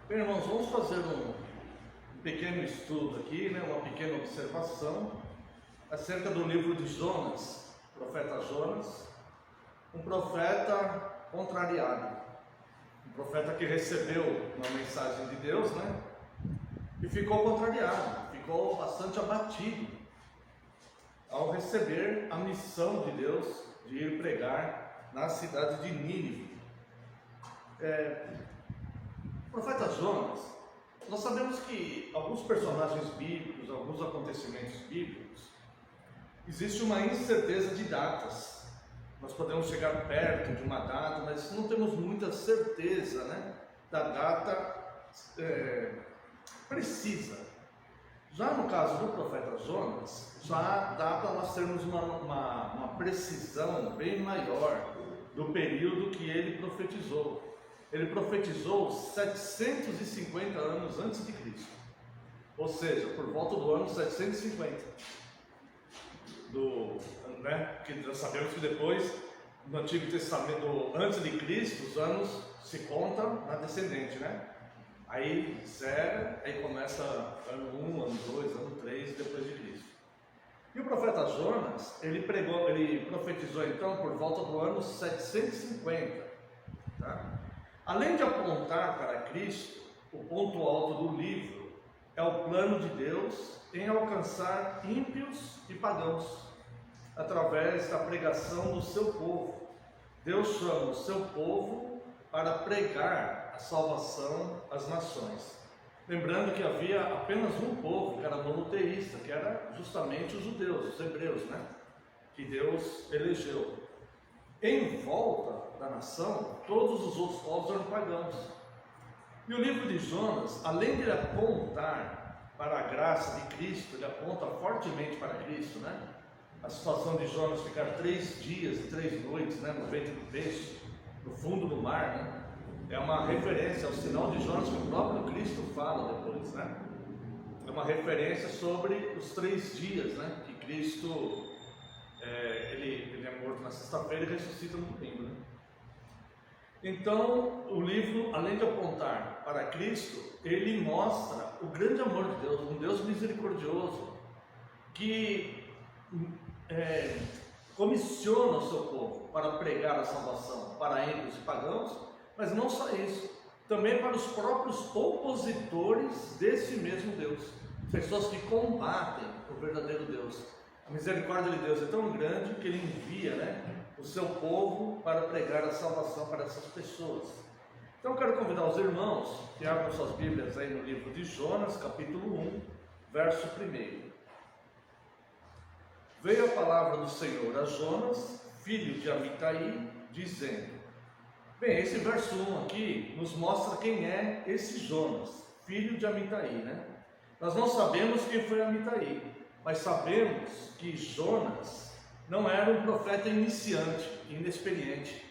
Bem, irmãos, vamos fazer um pequeno estudo aqui, uma pequena observação acerca do livro de Jonas, profeta Jonas, um profeta contrariado, um profeta que recebeu uma mensagem de Deus, e ficou contrariado, ficou bastante abatido ao receber a missão de Deus de ir pregar na cidade de Nínive. O profeta Jonas, nós sabemos que alguns personagens bíblicos, alguns acontecimentos bíblicos, existe uma incerteza de datas. Nós podemos chegar perto de uma data, mas não temos muita certeza, da data precisa. Já no caso do profeta Jonas, já dá para nós termos uma precisão bem maior do período que ele profetizou. Ele profetizou 750 anos antes de Cristo, ou seja, por volta do ano 750. Que nós sabemos que depois, no Antigo Testamento, antes de Cristo, os anos se contam na descendente, Aí zero, aí começa ano 1, ano 2, ano 3, depois de Cristo. E o profeta Jonas, ele profetizou então por volta do ano 750, Além de apontar para Cristo, o ponto alto do livro é o plano de Deus em alcançar ímpios e pagãos, através da pregação do seu povo. Deus chama o seu povo para pregar a salvação às nações. Lembrando que havia apenas um povo que era monoteísta, que era justamente os judeus, os hebreus, que Deus elegeu. Em volta da nação, todos os outros povos eram pagãos. E o livro de Jonas, além de ele apontar para a graça de Cristo, ele aponta fortemente para Cristo, A situação de Jonas ficar 3 dias e 3 noites, no ventre do peixe, no fundo do mar, é uma referência ao sinal de Jonas que o próprio Cristo fala depois, É uma referência sobre os 3 dias, que Cristo ele é morto na sexta-feira e ressuscita no domingo, Então, o livro, além de apontar para Cristo, ele mostra o grande amor de Deus, um Deus misericordioso, que comissiona o seu povo para pregar a salvação para ímpios e pagãos, mas não só isso, também para os próprios opositores desse mesmo Deus, pessoas que combatem o verdadeiro Deus. A misericórdia de Deus é tão grande que ele envia, o seu povo para pregar a salvação para essas pessoas. Então eu quero convidar os irmãos que abram suas Bíblias aí no livro de Jonas, capítulo 1, verso 1. Veio a palavra do Senhor a Jonas, filho de Amitai, dizendo... Bem, esse verso 1 aqui nos mostra quem é esse Jonas, filho de Amitai, Nós não sabemos quem foi Amitai, mas sabemos que Jonas não era um profeta iniciante, inexperiente.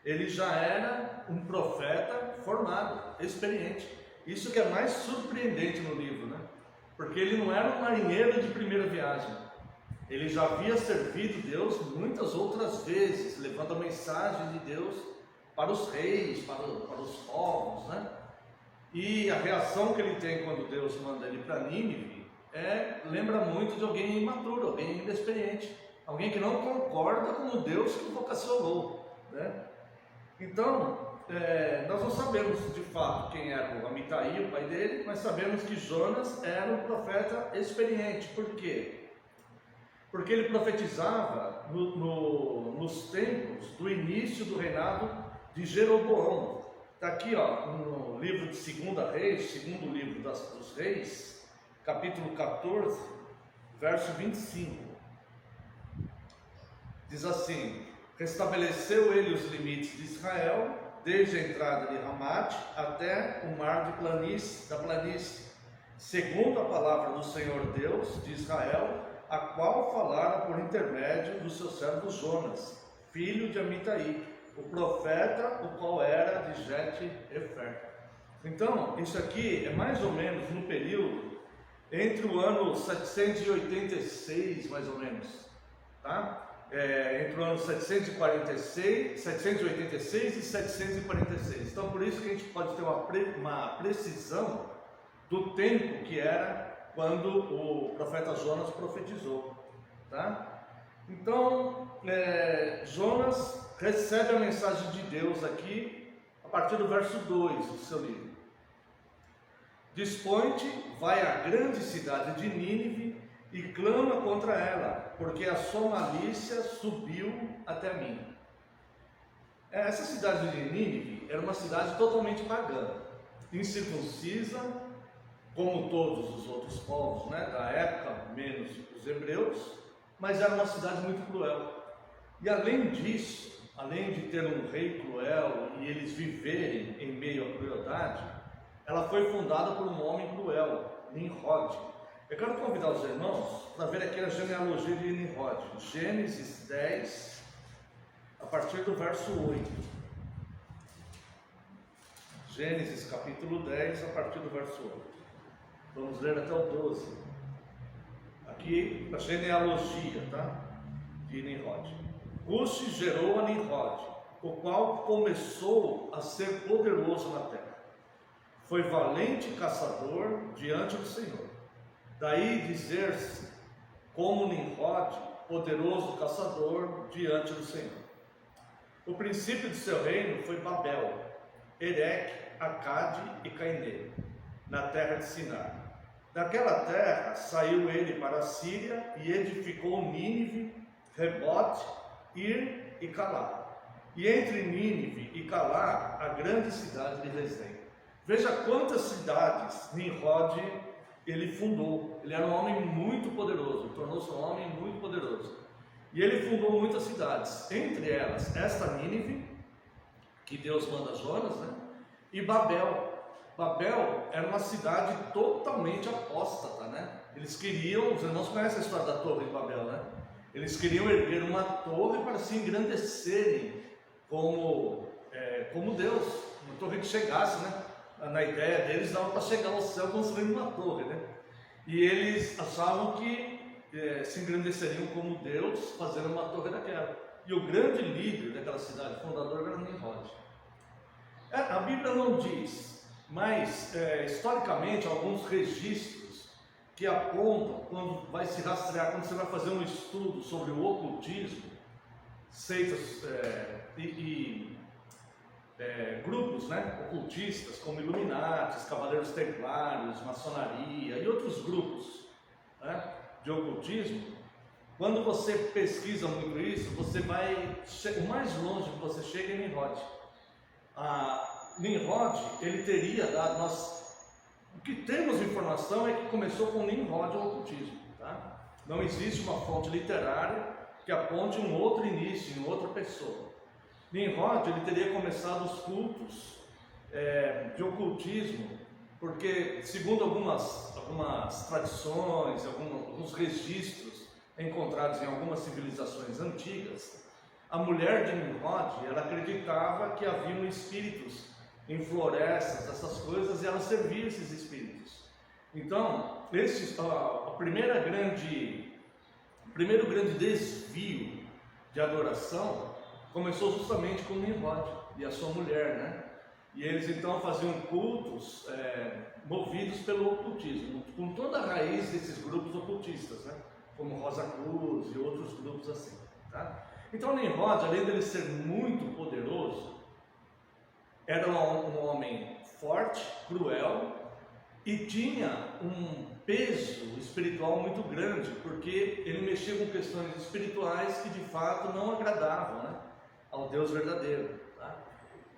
Ele já era um profeta formado, experiente. Isso que é mais surpreendente no livro, Porque ele não era um marinheiro de primeira viagem. Ele já havia servido Deus muitas outras vezes, levando a mensagem de Deus para os reis, para os povos, E a reação que ele tem quando Deus manda ele para Nínive lembra muito de alguém imaturo, alguém inexperiente, alguém que não concorda com o Deus que o vocacionou, Então, nós não sabemos de fato quem era o Amitai, o pai dele, mas sabemos que Jonas era um profeta experiente. Por quê? Porque ele profetizava nos tempos do início do reinado de Jeroboão. Está aqui no livro de 2 Reis, segundo livro dos Reis, capítulo 14, verso 25. Diz assim: restabeleceu ele os limites de Israel, desde a entrada de Ramate até o mar da planície, segundo a palavra do Senhor Deus de Israel, a qual falara por intermédio do seu servo Jonas, filho de Amitai, o profeta, o qual era de Bet-Efer. Então, isso aqui é mais ou menos no período entre o ano 786, mais ou menos, entre o ano 746, 786 e 746. Então, por isso que a gente pode ter uma precisão do tempo que era quando o profeta Jonas profetizou, tá? Então, Jonas recebe a mensagem de Deus aqui, a partir do verso 2 do seu livro. Dispõe-te, vai à grande cidade de Nínive e clama contra ela, porque a sua malícia subiu até mim. Essa cidade de Nínive era uma cidade totalmente pagã, incircuncisa, como todos os outros povos, né, da época, menos os hebreus, mas era uma cidade muito cruel. E além disso, além de ter um rei cruel e eles viverem em meio à crueldade, ela foi fundada por um homem cruel, Nimrod. Eu quero convidar os irmãos para ver aqui a genealogia de Nimrod, Gênesis 10, a partir do verso 8. Gênesis capítulo 10, a partir do verso 8. Vamos ler até o 12. Aqui a genealogia, tá? De Nimrod. Cuxi gerou a Nimrod, o qual começou a ser poderoso na terra. Foi valente caçador diante do Senhor. Daí dizer-se, como Nimrod, poderoso caçador diante do Senhor. O princípio de seu reino foi Babel, Ereque, Acade e Cainê, na terra de Sinar. Daquela terra saiu ele para a Síria e edificou Nínive, Rebote, Ir e Calá. E entre Nínive e Calá, a grande cidade de Rezém. Veja quantas cidades Nimrod ele fundou. Ele era um homem muito poderoso, tornou-se um homem muito poderoso. E ele fundou muitas cidades, entre elas esta Nínive, que Deus manda Jonas, né? E Babel. Babel era uma cidade totalmente apóstata, né? Eles queriam, os irmãos conhecem a história da torre de Babel, né? Eles queriam erguer uma torre para se engrandecerem como Deus, uma torre que chegasse, né? Na ideia deles dava para chegar ao céu construindo uma torre, né? E eles achavam que se engrandeceriam como Deus fazendo uma torre daquela. E o grande líder daquela cidade, fundador, era Nimrod. A Bíblia não diz, mas historicamente alguns registros que apontam, quando vai se rastrear, quando você vai fazer um estudo sobre o ocultismo, seitas grupos, né, ocultistas, como Illuminatis, Cavaleiros Templários, Maçonaria e outros grupos, né, de ocultismo. Quando você pesquisa muito isso, você vai, o mais longe que você chega é Nimrod. Nimrod, ele teria dado, o que temos informação é que começou com Nimrod o ocultismo, tá? Não existe uma fonte literária que aponte um outro início em outra pessoa. Nimrod, ele teria começado os cultos de ocultismo, porque segundo algumas tradições, alguns registros encontrados em algumas civilizações antigas, a mulher de Nimrod, ela acreditava que haviam espíritos em florestas, essas coisas, e ela servia esses espíritos. Então, o primeiro grande desvio de adoração começou justamente com Nimrod e a sua mulher, né? E eles então faziam cultos movidos pelo ocultismo, com toda a raiz desses grupos ocultistas, né? Como Rosa Cruz e outros grupos assim, tá? Então Nimrod, além de ele ser muito poderoso, era um homem forte, cruel, e tinha um peso espiritual muito grande, porque ele mexia com questões espirituais que de fato não agradavam, né, ao Deus verdadeiro, tá?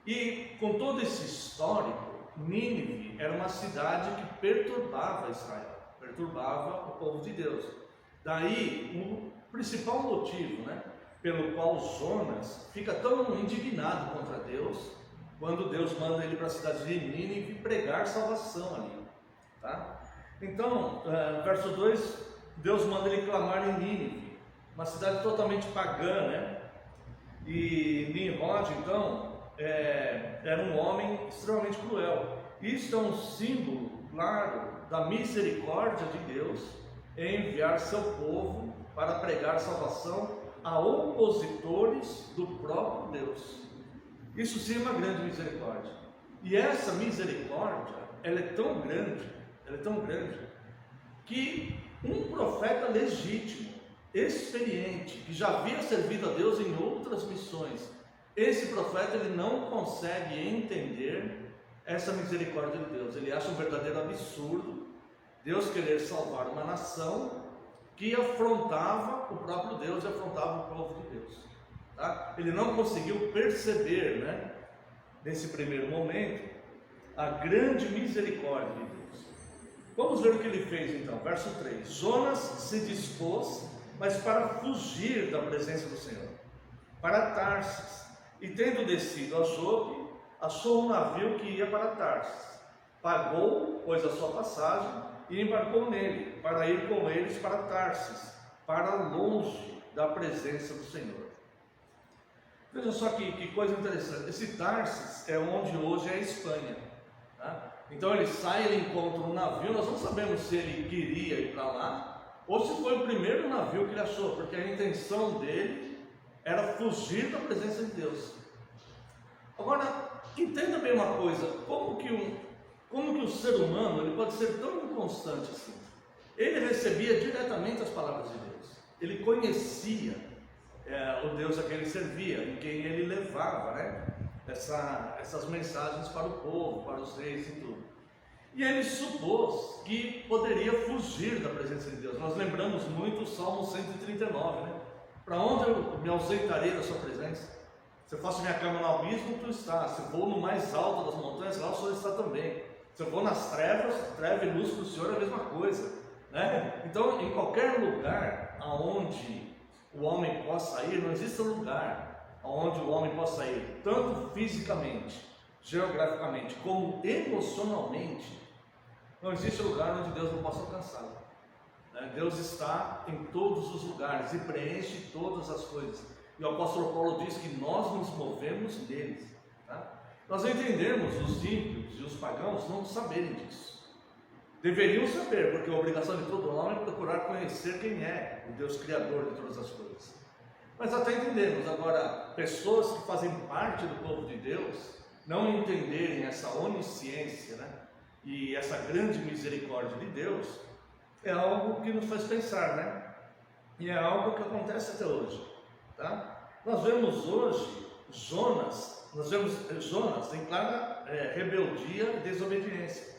E com todo esse histórico, Nínive era uma cidade que perturbava Israel, perturbava o povo de Deus. Daí o principal motivo, né, pelo qual Jonas fica tão indignado contra Deus, quando Deus manda ele para a cidade de Nínive pregar salvação ali, tá? Então, verso 2, Deus manda ele clamar em Nínive, uma cidade totalmente pagã, né? E Nimrod, então, era um homem extremamente cruel. Isto é um símbolo, claro, da misericórdia de Deus em enviar seu povo para pregar salvação a opositores do próprio Deus. Isso sim é uma grande misericórdia. E essa misericórdia, ela é tão grande, que um profeta legítimo, experiente, que já havia servido a Deus em outras missões, esse profeta ele não consegue entender essa misericórdia de Deus. Ele acha um verdadeiro absurdo Deus querer salvar uma nação que afrontava o próprio Deus e afrontava o povo de Deus. Tá? Ele não conseguiu perceber, né, nesse primeiro momento, a grande misericórdia de Deus. Vamos ver o que ele fez então, verso 3. Jonas se dispôs, mas para fugir da presença do Senhor, para Tarsis, e tendo descido a Jope, achou um navio que ia para Tarsis. Pagou, pois, a sua passagem e embarcou nele, para ir com eles para Tarsis, para longe da presença do Senhor. Veja só que coisa interessante. Esse Tarsis é onde hoje é a Espanha. Tá? Então ele sai, ele encontra um navio. Nós não sabemos se ele queria ir para lá ou se foi o primeiro navio que ele achou, porque a intenção dele era fugir da presença de Deus. Agora, entenda bem uma coisa: como que o ser humano ele pode ser tão inconstante assim? Ele recebia diretamente as palavras de Deus, ele conhecia o Deus a quem ele servia, em quem ele levava, né, essas mensagens para o povo, para os reis e tudo. E ele supôs que poderia fugir da presença de Deus. Nós lembramos muito o Salmo 139, né? Para onde eu me ausentarei da sua presença? Se eu faço minha cama no abismo, tu estás. Se eu vou no mais alto das montanhas, lá o Senhor está também. Se eu vou nas trevas, treva e luz para o Senhor é a mesma coisa, né? Então, em qualquer lugar aonde o homem possa ir, não existe lugar aonde o homem possa ir, tanto fisicamente, geograficamente, como emocionalmente, não existe lugar onde Deus não possa alcançá-lo. Deus está em todos os lugares e preenche todas as coisas. E o apóstolo Paulo diz que nós nos movemos neles. Tá? Nós entendemos os ímpios e os pagãos não saberem disso. Deveriam saber, porque a obrigação de todo homem é procurar conhecer quem é o Deus Criador de todas as coisas. Mas até entendemos. Agora, pessoas que fazem parte do povo de Deus não entenderem essa onisciência, né, e essa grande misericórdia de Deus, é algo que nos faz pensar, né? E é algo que acontece até hoje, tá? Nós vemos hoje Jonas em clara rebeldia e desobediência.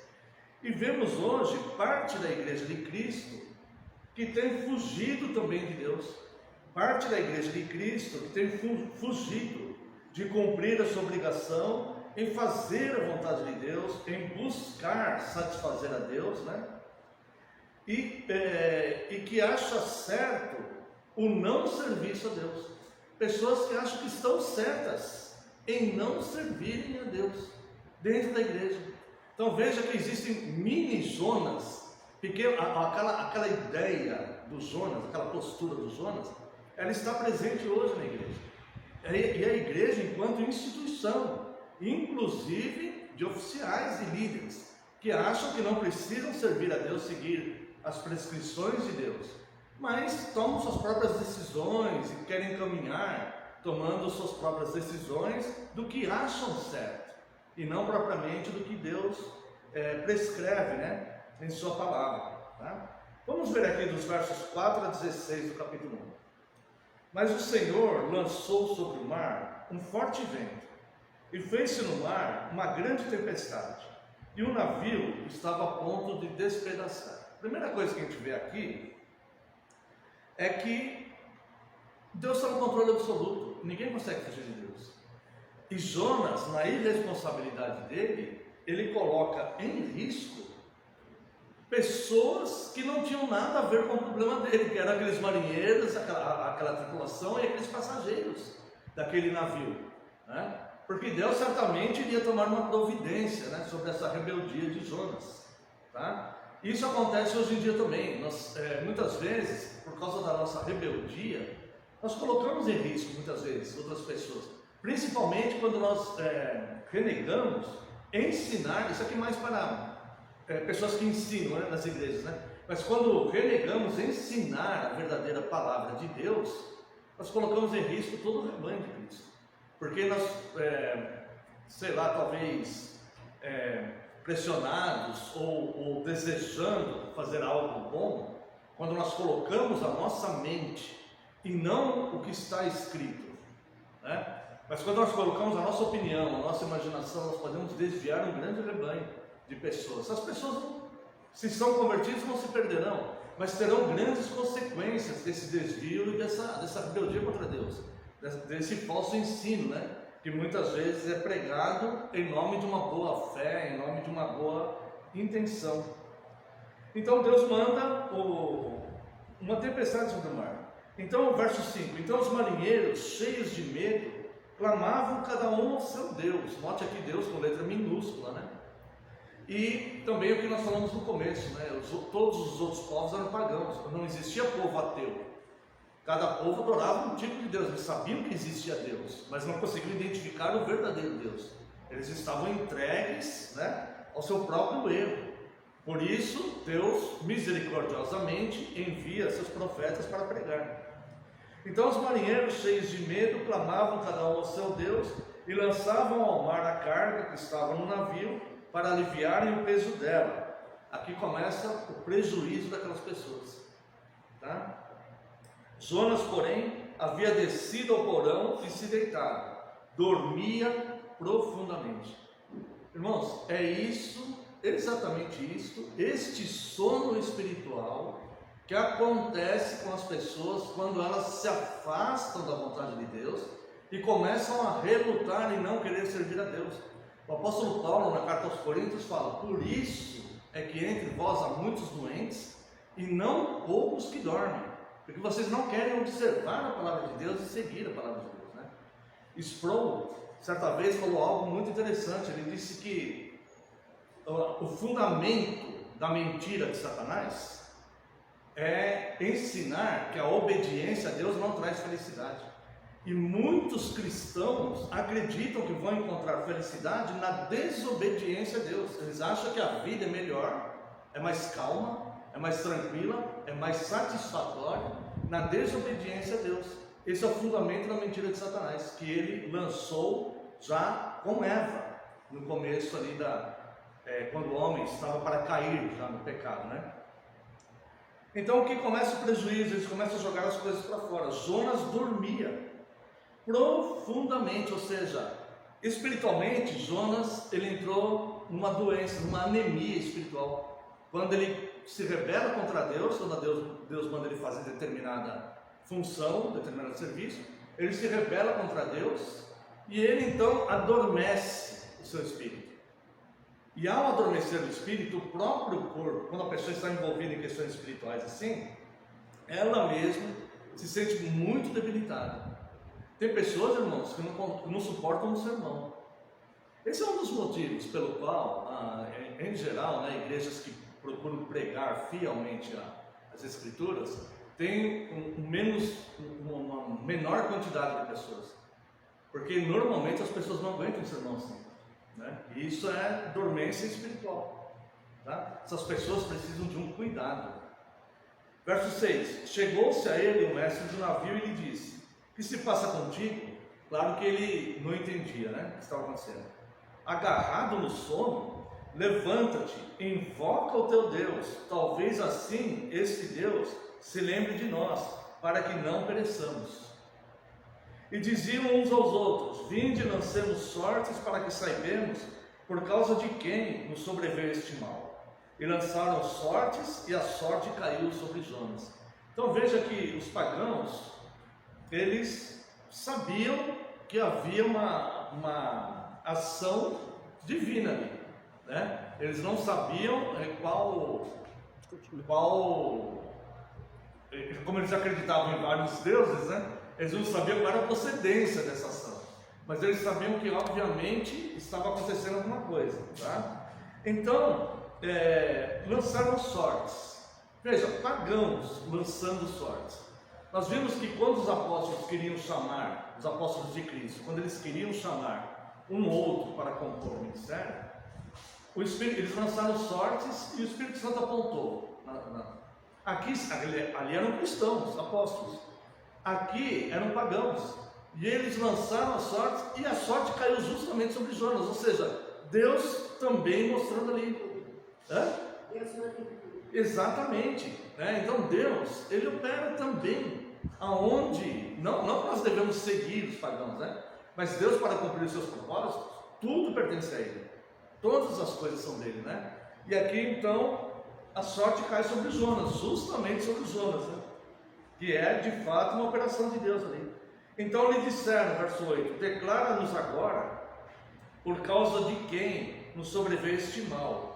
E vemos hoje parte da igreja de Cristo que tem fugido também de Deus. Parte da igreja de Cristo que tem fugido de cumprir a sua obrigação em fazer a vontade de Deus, em buscar satisfazer a Deus, né? E que acha certo o não serviço a Deus. Pessoas que acham que estão certas em não servirem a Deus dentro da igreja. Então veja que existem mini Jonas, aquela ideia do Jonas, aquela postura do Jonas, ela está presente hoje na igreja. E a igreja enquanto instituição, inclusive de oficiais e líderes, que acham que não precisam servir a Deus, seguir as prescrições de Deus, mas tomam suas próprias decisões e querem caminhar tomando suas próprias decisões do que acham certo e não propriamente do que Deus prescreve, né, em sua palavra, tá? Vamos ver aqui dos versos 4 a 16 do capítulo 1. Mas o Senhor lançou sobre o mar um forte vento e fez-se no mar uma grande tempestade, e o navio estava a ponto de despedaçar. A primeira coisa que a gente vê aqui é que Deus está no controle absoluto, ninguém consegue fugir de Deus. E Jonas, na irresponsabilidade dele, ele coloca em risco pessoas que não tinham nada a ver com o problema dele, que eram aqueles marinheiros, aquela tripulação e aqueles passageiros daquele navio, né? Porque Deus certamente iria tomar uma providência, né, sobre essa rebeldia de Jonas, tá? Isso acontece hoje em dia também. Nós, muitas vezes, por causa da nossa rebeldia, nós colocamos em risco, muitas vezes, outras pessoas. Principalmente quando nós renegamos ensinar, isso aqui mais para pessoas que ensinam, né, nas igrejas, né? Mas quando renegamos ensinar a verdadeira palavra de Deus, nós colocamos em risco todo o rebanho de Cristo. Porque nós, sei lá, talvez pressionados ou desejando fazer algo bom, quando nós colocamos a nossa mente e não o que está escrito, né? Mas quando nós colocamos a nossa opinião, a nossa imaginação, nós podemos desviar um grande rebanho de pessoas. As pessoas, se são convertidas, não se perderão, mas terão grandes consequências desse desvio e dessa rebeldia contra Deus, desse falso ensino, né? Que muitas vezes é pregado em nome de uma boa fé, em nome de uma boa intenção. Então Deus manda uma tempestade sobre o mar. Então o verso 5, então os marinheiros, cheios de medo, clamavam cada um ao seu Deus. Note aqui Deus com letra minúscula, né? E também o que nós falamos no começo, né? Todos os outros povos eram pagãos, não existia povo ateu. Cada povo adorava um tipo de Deus, eles sabiam que existia Deus, mas não conseguiam identificar o verdadeiro Deus. Eles estavam entregues, né, ao seu próprio erro. Por isso, Deus misericordiosamente envia seus profetas para pregar. Então os marinheiros, cheios de medo, clamavam cada um ao seu Deus e lançavam ao mar a carga que estava no navio para aliviarem o peso dela. Aqui começa o prejuízo daquelas pessoas, tá? Jonas, porém, havia descido ao porão e se deitado, dormia profundamente. Irmãos, é isso, exatamente isso, este sono espiritual que acontece com as pessoas quando elas se afastam da vontade de Deus e começam a relutar e não querer servir a Deus. O apóstolo Paulo, na carta aos Coríntios, fala: por isso é que entre vós há muitos doentes e não poucos que dormem, porque vocês não querem observar a palavra de Deus e seguir a palavra de Deus, né? Sproul, certa vez, falou algo muito interessante. Ele disse que o fundamento da mentira de Satanás é ensinar que a obediência a Deus não traz felicidade. E muitos cristãos acreditam que vão encontrar felicidade na desobediência a Deus. Eles acham que a vida é melhor, é mais calma, é mais tranquila, é mais satisfatória na desobediência a Deus. Esse é o fundamento da mentira de Satanás, que ele lançou já com Eva, no começo ali quando o homem estava para cair já no pecado, né? Então o que começa o prejuízo? Eles começam a jogar as coisas para fora. Jonas dormia profundamente, ou seja, espiritualmente, Jonas, ele entrou numa doença, numa anemia espiritual. Quando ele se rebela contra Deus, quando Deus manda ele fazer determinada função, determinado serviço, ele se rebela contra Deus e ele então adormece o seu espírito. E ao adormecer o espírito, o próprio corpo, quando a pessoa está envolvida em questões espirituais assim, ela mesma se sente muito debilitada. Tem pessoas, irmãos, que não suportam um sermão. Esse é um dos motivos pelo qual, em geral, né, igrejas que procuram pregar fielmente as Escrituras, tem uma menor quantidade de pessoas. Porque normalmente as pessoas não aguentam um sermão assim, né? E isso é dormência espiritual, tá? Essas pessoas precisam de um cuidado. Verso 6: chegou-se a ele o mestre do navio e lhe disse: o que se passa contigo? Claro que ele não entendia, né, o que estava acontecendo. Agarrado no sono, levanta-te, invoca o teu Deus, talvez assim esse Deus se lembre de nós, para que não pereçamos. E diziam uns aos outros: vinde, lancemos sortes para que saibamos por causa de quem nos sobreveio este mal. E lançaram sortes, e a sorte caiu sobre Jonas. Então veja que os pagãos, eles sabiam que havia uma ação divina ali, né? Eles não sabiam como eles acreditavam em vários deuses, né? Eles não sabiam qual era a procedência dessa ação, mas eles sabiam que obviamente estava acontecendo alguma coisa, tá? Então, lançaram sortes. Veja, pagãos lançando sortes. Nós vimos que quando os apóstolos queriam chamar, os apóstolos de Cristo, quando eles queriam chamar um outro para compor o ministério, eles lançaram sortes e o Espírito Santo apontou. Ali eram cristãos, apóstolos. Aqui eram pagãos, e eles lançaram a sorte, e a sorte caiu justamente sobre Jonas, ou seja, Deus também mostrando ali. Deus manda. Exatamente, né? Então Deus, Ele opera também aonde, não que nós devemos seguir os pagãos, né? Mas Deus, para cumprir os seus propósitos, tudo pertence a Ele, todas as coisas são dele, né? E aqui então a sorte cai sobre Jonas, justamente sobre Jonas, né? Que é de fato uma operação de Deus ali. Então lhe disseram, verso 8: declara-nos agora por causa de quem nos sobreveio este mal.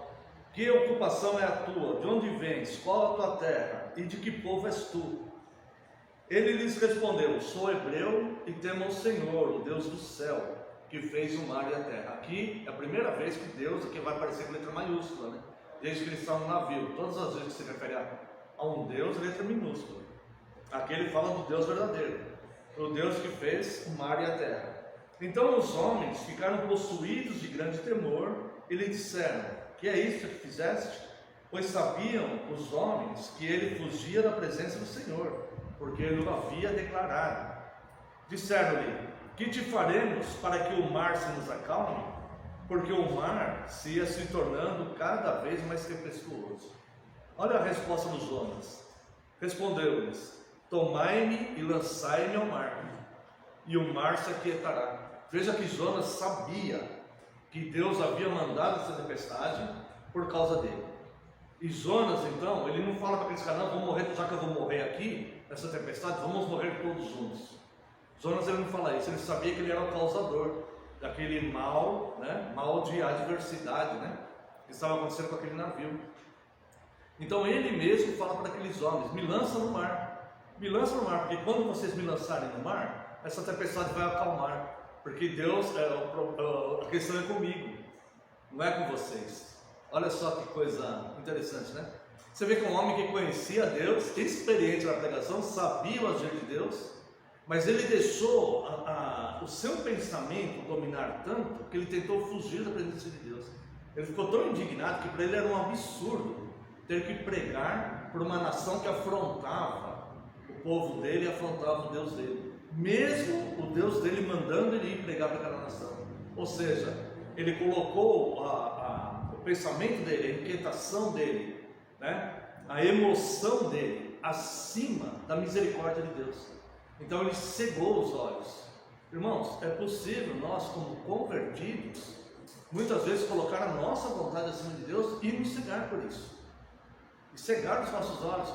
Que ocupação é a tua? De onde vens? Qual a tua terra? E de que povo és tu? Ele lhes respondeu: sou hebreu e temo ao Senhor, o Deus do céu, que fez o mar e a terra. Aqui é a primeira vez que Deus, aqui vai aparecer com letra maiúscula, né? Desde que eles estão no navio, todas as vezes que se refere a um Deus, letra minúscula. Aqui ele fala do Deus verdadeiro, o Deus que fez o mar e a terra. Então os homens ficaram possuídos de grande temor e lhe disseram: que é isto que fizeste? Pois sabiam os homens que ele fugia da presença do Senhor, porque ele o havia declarado. Disseram-lhe: que te faremos para que o mar se nos acalme? Porque o mar se ia se tornando cada vez mais tempestuoso. Olha a resposta dos Jonas. Respondeu-lhes: tomai-me e lançai-me ao mar, e o mar se aquietará. Veja que Jonas sabia que Deus havia mandado essa tempestade por causa dele. E Jonas, então, ele não fala para aqueles caras: não, vou morrer, já que eu vou morrer aqui, nessa tempestade, vamos morrer todos juntos. Jonas, ele não fala isso, ele sabia que ele era o causador daquele mal, né? Mal de adversidade, né? Que estava acontecendo com aquele navio. Então ele mesmo fala para aqueles homens: me lança no mar, porque quando vocês me lançarem no mar, essa tempestade vai acalmar. Porque Deus, a questão é comigo, não é com vocês. Olha só que coisa interessante, né? Você vê que um homem que conhecia Deus, experiente na pregação, sabia o agir de Deus, mas ele deixou o seu pensamento dominar tanto que ele tentou fugir da presença de Deus. Ele ficou tão indignado que para ele era um absurdo ter que pregar por uma nação que afrontava o povo dele e afrontava o Deus dele. Mesmo o Deus dele mandando ele ir pregar para aquela nação. Ou seja, ele colocou o pensamento dele, a inquietação dele, né? A emoção dele acima da misericórdia de Deus. Então ele cegou os olhos. Irmãos, é possível nós, como convertidos, muitas vezes colocar a nossa vontade acima de Deus e nos cegar por isso, e cegar os nossos olhos,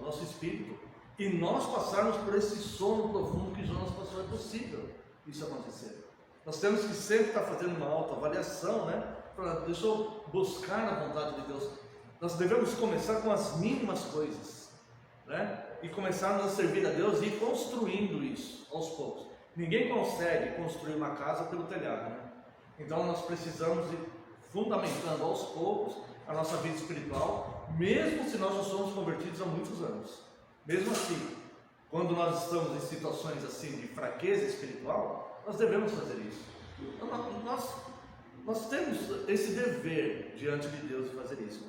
nosso espírito, e nós passarmos por esse sono profundo que Jonas passou. É possível isso acontecer. Nós temos que sempre estar fazendo uma autoavaliação, né? Deixa eu buscar a vontade de Deus. Nós devemos começar com as mínimas coisas, né? E começarmos a servir a Deus e ir construindo isso aos poucos. Ninguém consegue construir uma casa pelo telhado, né? Então nós precisamos ir fundamentando aos poucos a nossa vida espiritual, mesmo se nós já somos convertidos há muitos anos. Mesmo assim, quando nós estamos em situações assim de fraqueza espiritual, nós devemos fazer isso. Nós temos esse dever diante de Deus de fazer isso.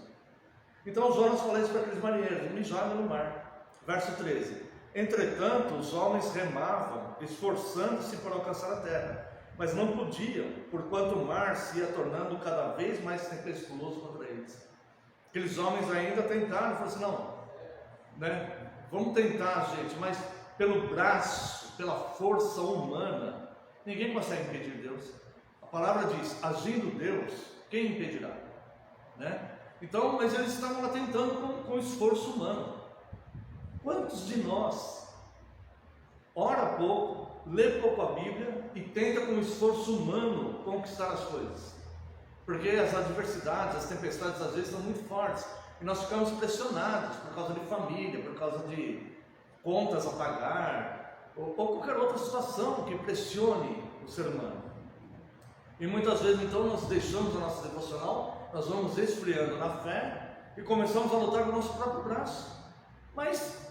Então Jonas fala isso para aqueles marinheiros: me joga no mar. Verso 13: entretanto os homens remavam, esforçando-se para alcançar a terra, mas não podiam, porquanto o mar se ia tornando cada vez mais tempestuoso contra eles. Aqueles homens ainda tentaram, falaram assim: não, né? Vamos tentar, gente, mas pelo braço, pela força humana, ninguém consegue impedir Deus. A palavra diz: agindo Deus, quem impedirá? Né? Então, mas eles estavam lá tentando com esforço humano. Quantos de nós ora pouco, lê pouco a Bíblia e tenta com esforço humano conquistar as coisas? Porque as adversidades, as tempestades às vezes são muito fortes. E nós ficamos pressionados por causa de família, por causa de contas a pagar, ou qualquer outra situação que pressione o ser humano. E muitas vezes então nós deixamos a nossa devocional, nós vamos esfriando na fé e começamos a lutar com o nosso próprio braço. Mas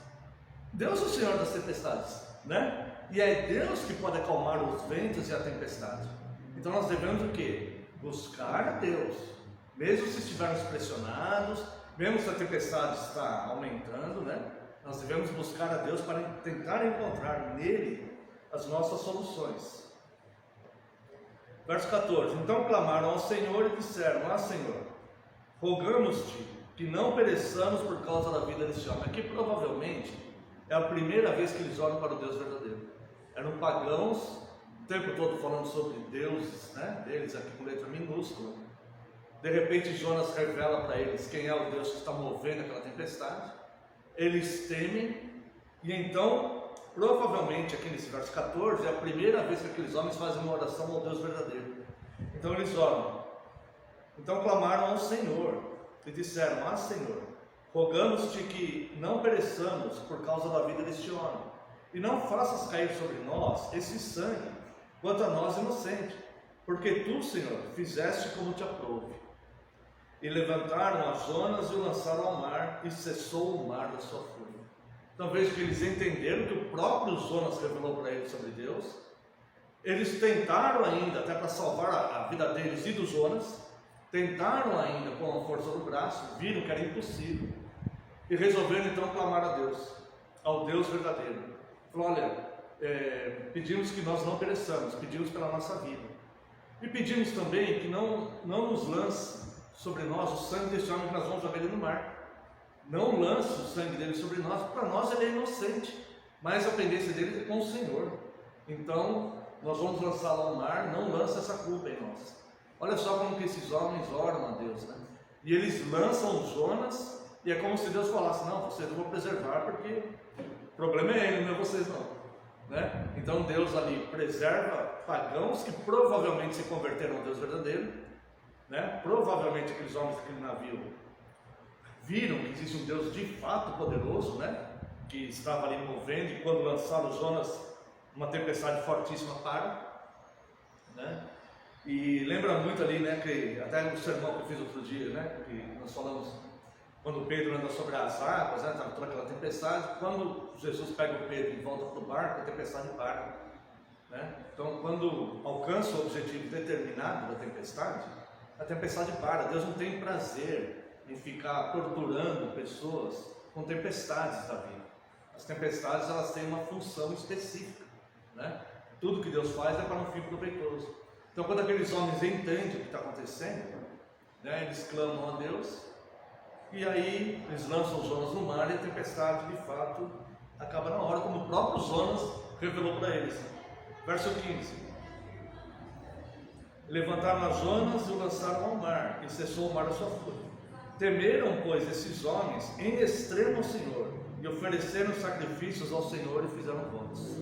Deus é o Senhor das tempestades, né? E é Deus que pode acalmar os ventos e a tempestade. Então nós devemos o quê? Buscar a Deus, mesmo se estivermos pressionados, mesmo se a tempestade está aumentando, né? Nós devemos buscar a Deus para tentar encontrar nele as nossas soluções. Verso 14: Então clamaram ao Senhor e disseram: Senhor, rogamos-te que não pereçamos por causa da vida deste homem. Aqui provavelmente é a primeira vez que eles oram para o Deus verdadeiro. Eram pagãos, o tempo todo falando sobre deuses, né, deles aqui com letra minúscula. De repente Jonas revela para eles quem é o Deus que está movendo aquela tempestade. Eles temem, e então, provavelmente aqui nesse verso 14, é a primeira vez que aqueles homens fazem uma oração ao Deus verdadeiro. Então eles oram. Então clamaram ao Senhor e disseram: Senhor, rogamos-te que não pereçamos por causa da vida deste homem, e não faças cair sobre nós esse sangue, quanto a nós inocentes, porque tu, Senhor, fizeste como te aprouve. E levantaram as Jonas e o lançaram ao mar, e cessou o mar da sua fúria. Então veja que eles entenderam que o próprio Jonas revelou para eles sobre Deus. Eles tentaram ainda, até para salvar a vida deles e do Jonas, tentaram ainda com a força do braço, viram que era impossível, e resolveram então clamar a Deus, ao Deus verdadeiro. Falaram: olha, pedimos que nós não pereçamos, pedimos pela nossa vida, e pedimos também que não nos lance sobre nós o sangue deste homem que nós vamos jogar ele no mar. Não lance o sangue dele sobre nós, para nós ele é inocente, mas a pendência dele é com o Senhor. Então nós vamos lançá-lo ao mar, não lança essa culpa em nós. Olha só como que esses homens oram a Deus, né? E eles lançam Jonas, e é como se Deus falasse: não, vocês vão preservar, porque o problema é ele, não é vocês não, né? Então Deus ali preserva pagãos que provavelmente se converteram ao Deus verdadeiro, né? Provavelmente aqueles homens daquele navio viram que existe um Deus de fato poderoso, né? Que estava ali movendo, e quando lançaram Jonas, uma tempestade fortíssima para, né? E lembra muito ali, né, que até no sermão que eu fiz outro dia, né, que nós falamos quando Pedro anda sobre as águas, né, estava toda aquela tempestade. Quando Jesus pega o Pedro e volta para o barco, a tempestade para, né? Então, quando alcança o objetivo determinado da tempestade, a tempestade para. Deus não tem prazer em ficar torturando pessoas com tempestades da vida. As tempestades, elas têm uma função específica, né? Tudo que Deus faz é para um fim proveitoso. Então, quando aqueles homens entendem o que está acontecendo, né, eles clamam a Deus, e aí eles lançam Jonas no mar, e a tempestade de fato acaba na hora, como o próprio Jonas revelou para eles. Verso 15: levantaram a Jonas e o lançaram ao mar, e cessou o mar a sua fúria. Temeram, pois, esses homens em extremo ao Senhor, e ofereceram sacrifícios ao Senhor e fizeram votos.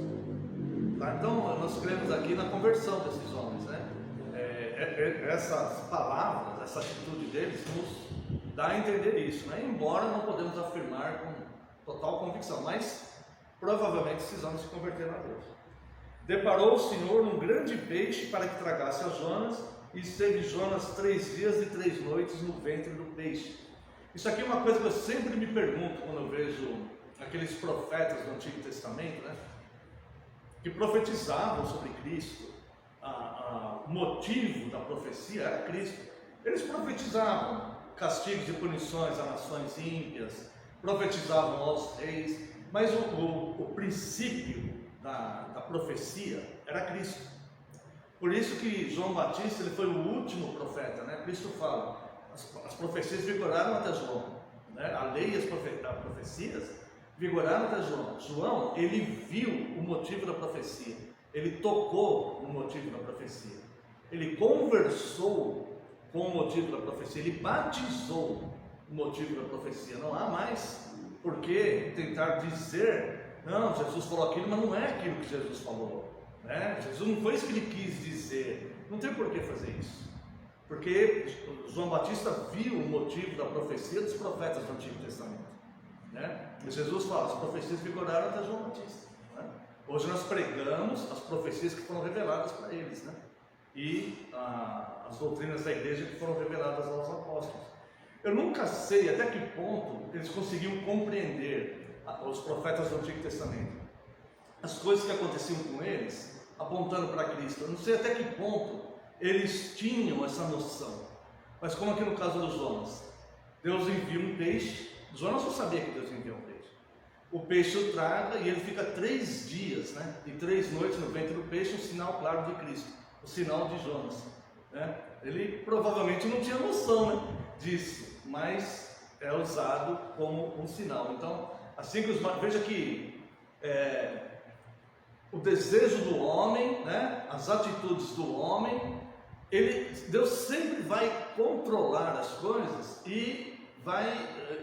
Tá? Então nós cremos aqui na conversão desses homens, né? Essas palavras, essa atitude deles nos dá a entender isso, né? Embora não podemos afirmar com total convicção, mas provavelmente esses homens se converteram a Deus. Deparou o Senhor um grande peixe para que tragasse a Jonas, e esteve Jonas 3 dias e 3 noites no ventre do peixe. Isso aqui é uma coisa que eu sempre me pergunto quando eu vejo aqueles profetas do Antigo Testamento, né, que profetizavam sobre Cristo. O motivo da profecia era Cristo. Eles profetizavam castigos e punições a nações ímpias, profetizavam aos reis, mas o princípio da profecia era Cristo. Por isso que João Batista, ele foi o último profeta, né? Cristo fala: as profecias vigoraram até João, né? A lei e as profecias vigoraram até João. João, ele viu o motivo da profecia, ele tocou no motivo da profecia, ele conversou com o motivo da profecia, ele batizou o motivo da profecia. Não há mais por que tentar dizer: não, Jesus falou aquilo, mas não é aquilo que Jesus falou, né? Jesus não foi isso que ele quis dizer. Não tem por que fazer isso, porque João Batista viu o motivo da profecia dos profetas do Antigo Testamento, né? E Jesus fala: as profecias vigoraram até João Batista, né? Hoje nós pregamos as profecias que foram reveladas para eles, né? E as doutrinas da igreja que foram reveladas aos apóstolos. Eu nunca sei até que ponto eles conseguiam compreender, os profetas do Antigo Testamento, as coisas que aconteciam com eles, apontando para Cristo. Eu não sei até que ponto eles tinham essa noção. Mas como aqui no caso dos Jonas, Deus envia um peixe. Jonas não sabia que Deus enviou um peixe. o peixe o traga e ele fica 3 dias, né, e 3 noites no ventre do peixe, um sinal claro de Cristo, o sinal de Jonas, né? Ele provavelmente não tinha noção, né, disso, mas é usado como um sinal. Então, assim que veja que o desejo do homem, né, as atitudes do homem, Deus sempre vai controlar as coisas e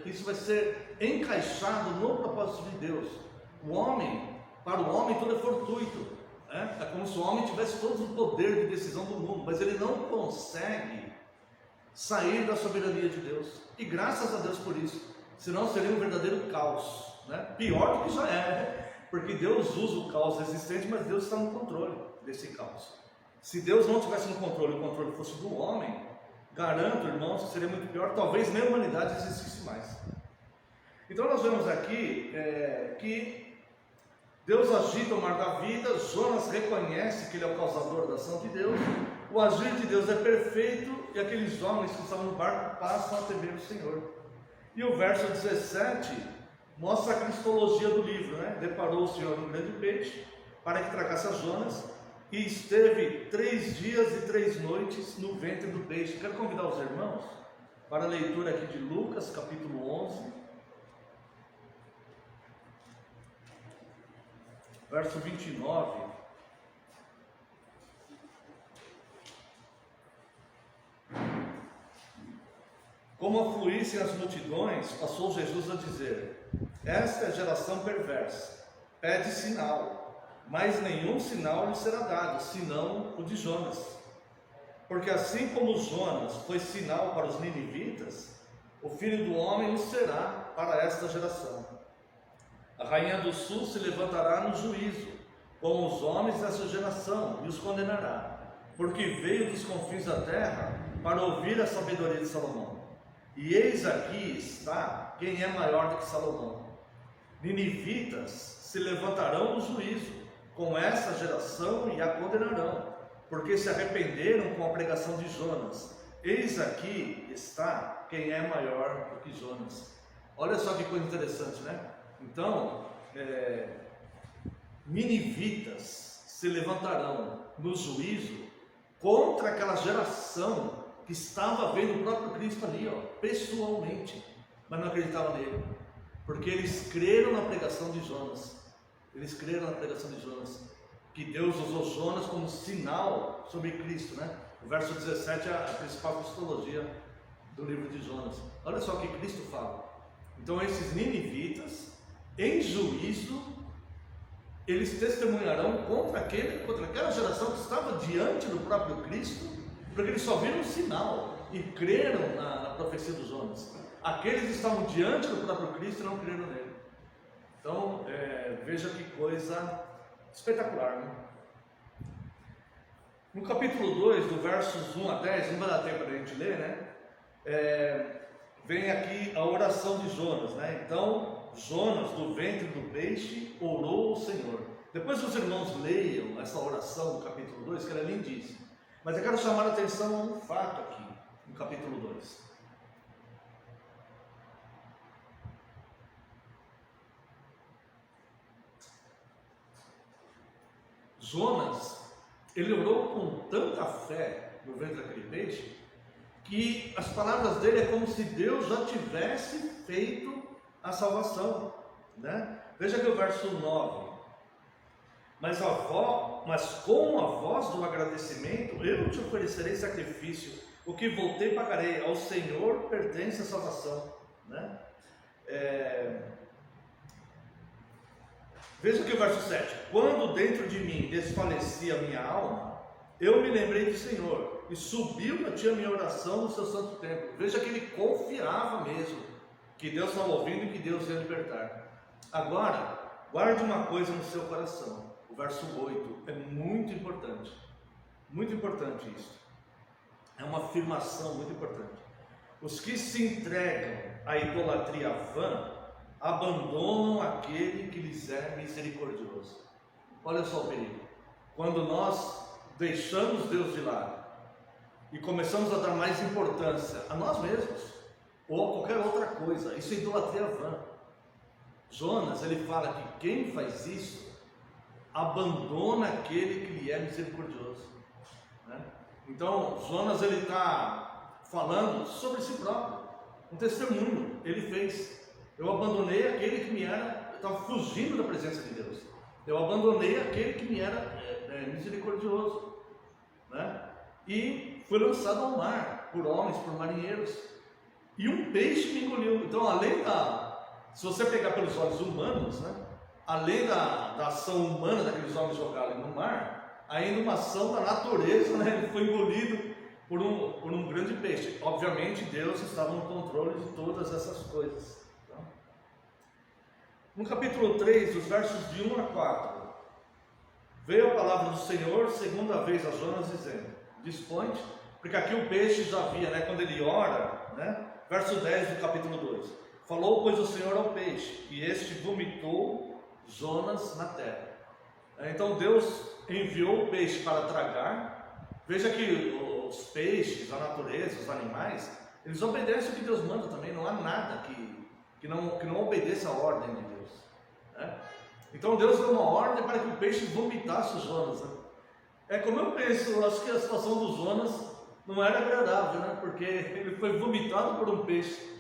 isso vai ser encaixado no propósito de Deus. Para o homem tudo é fortuito, né? É como se o homem tivesse todo o poder de decisão do mundo, mas ele não consegue sair da soberania de Deus, e graças a Deus por isso, senão seria um verdadeiro caos, né? Pior do que já é, porque Deus usa o caos existente, mas Deus está no controle desse caos. Se Deus não tivesse no controle, o controle fosse do homem, garanto, irmãos, que seria muito pior, talvez nem a humanidade existisse mais. Então nós vemos aqui que Deus agita o mar da vida, Jonas reconhece que ele é o causador da ação de Deus, o agir de Deus é perfeito, e aqueles homens que estavam no barco passam a temer o Senhor. E o verso 17 mostra a cristologia do livro, né? Deparou o Senhor um grande peixe para que tragasse a Jonas, e esteve 3 dias e 3 noites no ventre do peixe. Quero convidar os irmãos para a leitura aqui de Lucas, capítulo 11, verso 29. Como afluíssem as multidões, passou Jesus a dizer: esta é a geração perversa, pede sinal, mas nenhum sinal lhe será dado, senão o de Jonas. Porque assim como Jonas foi sinal para os ninivitas, o Filho do Homem o será para esta geração. A rainha do sul se levantará no juízo, com os homens dessa geração, e os condenará, porque veio dos confins da terra para ouvir a sabedoria de Salomão. E eis aqui está quem é maior do que Salomão. Ninivitas se levantarão no juízo com essa geração e a condenarão, porque se arrependeram com a pregação de Jonas. Eis aqui está quem é maior do que Jonas. Olha só que coisa interessante, né? Então, ninivitas se levantarão no juízo contra aquela geração que estava vendo o próprio Cristo ali, pessoalmente, mas não acreditavam nele, porque eles creram na pregação de Jonas. Eles creram na pregação de Jonas, que Deus usou Jonas como sinal sobre Cristo, né? O verso 17 é a principal cristologia do livro de Jonas. Olha só o que Cristo fala. Então esses ninivitas, em juízo, eles testemunharão contra aquela geração que estava diante do próprio Cristo, porque eles só viram um sinal e creram na profecia do Jonas. Aqueles que estavam diante do próprio Cristo não creram nele. Então, veja que coisa espetacular, né? No capítulo 2, do versos 1 a 10, não vai dar tempo para a gente ler, né? Vem aqui a oração de Jonas, né? Então, Jonas, do ventre do peixe, orou ao Senhor. Depois os irmãos leiam essa oração do capítulo 2, que ela é lindíssima. Mas eu quero chamar a atenção a um fato aqui, no capítulo 2. Jonas, ele orou com tanta fé no ventre daquele peixe, que as palavras dele é como se Deus já tivesse feito a salvação, né? Veja aqui o verso 9. Mas com a voz do agradecimento, eu te oferecerei sacrifício, o que voltei pagarei, ao Senhor pertence a salvação, né? Veja aqui o verso 7. Quando dentro de mim desfalecia a minha alma, eu me lembrei do Senhor, e subiu a ti a minha oração no seu santo templo. Veja que ele confiava mesmo que Deus estava ouvindo e que Deus ia libertar. Agora, guarde uma coisa no seu coração. O verso 8 é muito importante isso. É uma afirmação muito importante. Os que se entregam à idolatria vã abandonam aquele que lhes é misericordioso. Olha só o perigo. Quando nós deixamos Deus de lado e começamos a dar mais importância a nós mesmos ou a qualquer outra coisa, isso é idolatria vã. Jonas, ele fala que quem faz isso abandona aquele que lhe é misericordioso, né? Então Jonas, ele está falando sobre si próprio, um testemunho. Ele fez: eu abandonei aquele que me era, eu estava fugindo da presença de Deus, eu abandonei aquele que me era misericordioso, né? E fui lançado ao mar por homens, por marinheiros, e um peixe me engoliu. Então, se você pegar pelos olhos humanos, né, além da ação humana daqueles homens jogarem no mar, ainda uma ação da natureza, né? Ele foi engolido por um grande peixe. Obviamente Deus estava no controle de todas essas coisas, tá? No capítulo 3, dos versos de 1 a 4, veio a palavra do Senhor segunda vez a Jonas, dizendo: dispõe-te, porque aqui o peixe já havia, né, quando ele ora, né? Verso 10 do capítulo 2: falou, pois, o Senhor ao peixe, e este vomitou Jonas na terra. Então Deus enviou o peixe para tragar. Veja que os peixes, a natureza, os animais, eles obedecem o que Deus manda também. Não há nada que não obedeça a ordem de Deus, né? Então Deus deu uma ordem para que o peixe vomitasse o Jonas, né? Como eu penso, eu acho que a situação do Jonas não era agradável, né? Porque ele foi vomitado por um peixe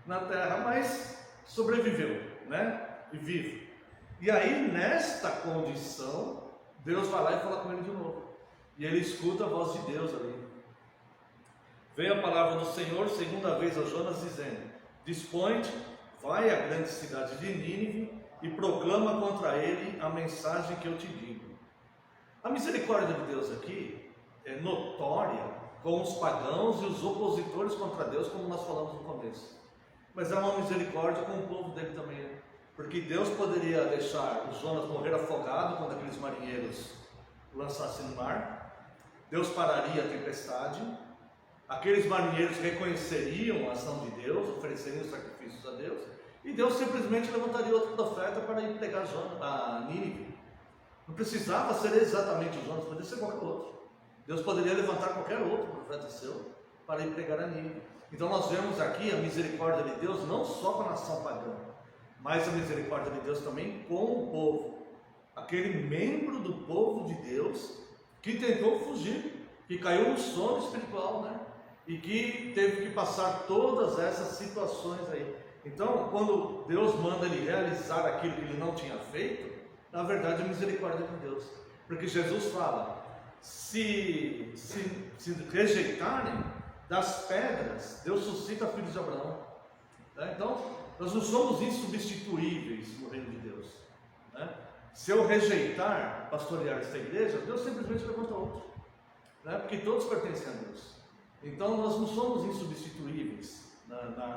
na terra, mas sobreviveu, né? E vive. E aí, nesta condição, Deus vai lá e fala com ele de novo, e ele escuta a voz de Deus ali. Veio a palavra do Senhor segunda vez a Jonas, dizendo: dispõe-te, vai à grande cidade de Nínive e proclama contra ele a mensagem que eu te digo. A misericórdia de Deus aqui é notória com os pagãos e os opositores contra Deus, como nós falamos no começo, mas é uma misericórdia com o povo dele também, né? Porque Deus poderia deixar o Jonas morrer afogado quando aqueles marinheiros o lançassem no mar. Deus pararia a tempestade, aqueles marinheiros reconheceriam a ação de Deus, ofereceriam sacrifícios a Deus, e Deus simplesmente levantaria outro profeta para ir pregar a Nínive. Não precisava ser exatamente o Jonas, poderia ser qualquer outro. Deus poderia levantar qualquer outro profeta seu para ir pregar a Nínive. Então nós vemos aqui a misericórdia de Deus não só com a nação pagã, mas a misericórdia de Deus também com o povo, aquele membro do povo de Deus que tentou fugir, que caiu no sono espiritual, né? E que teve que passar todas essas situações aí. Então, quando Deus manda ele realizar aquilo que ele não tinha feito, na verdade é misericórdia de Deus, porque Jesus fala: se rejeitarem, das pedras Deus suscita filhos de Abraão, né? Então nós não somos insubstituíveis no reino de Deus, né? Se eu rejeitar pastorear esta igreja, Deus simplesmente levanta outro, né? Porque todos pertencem a Deus. Então nós não somos insubstituíveis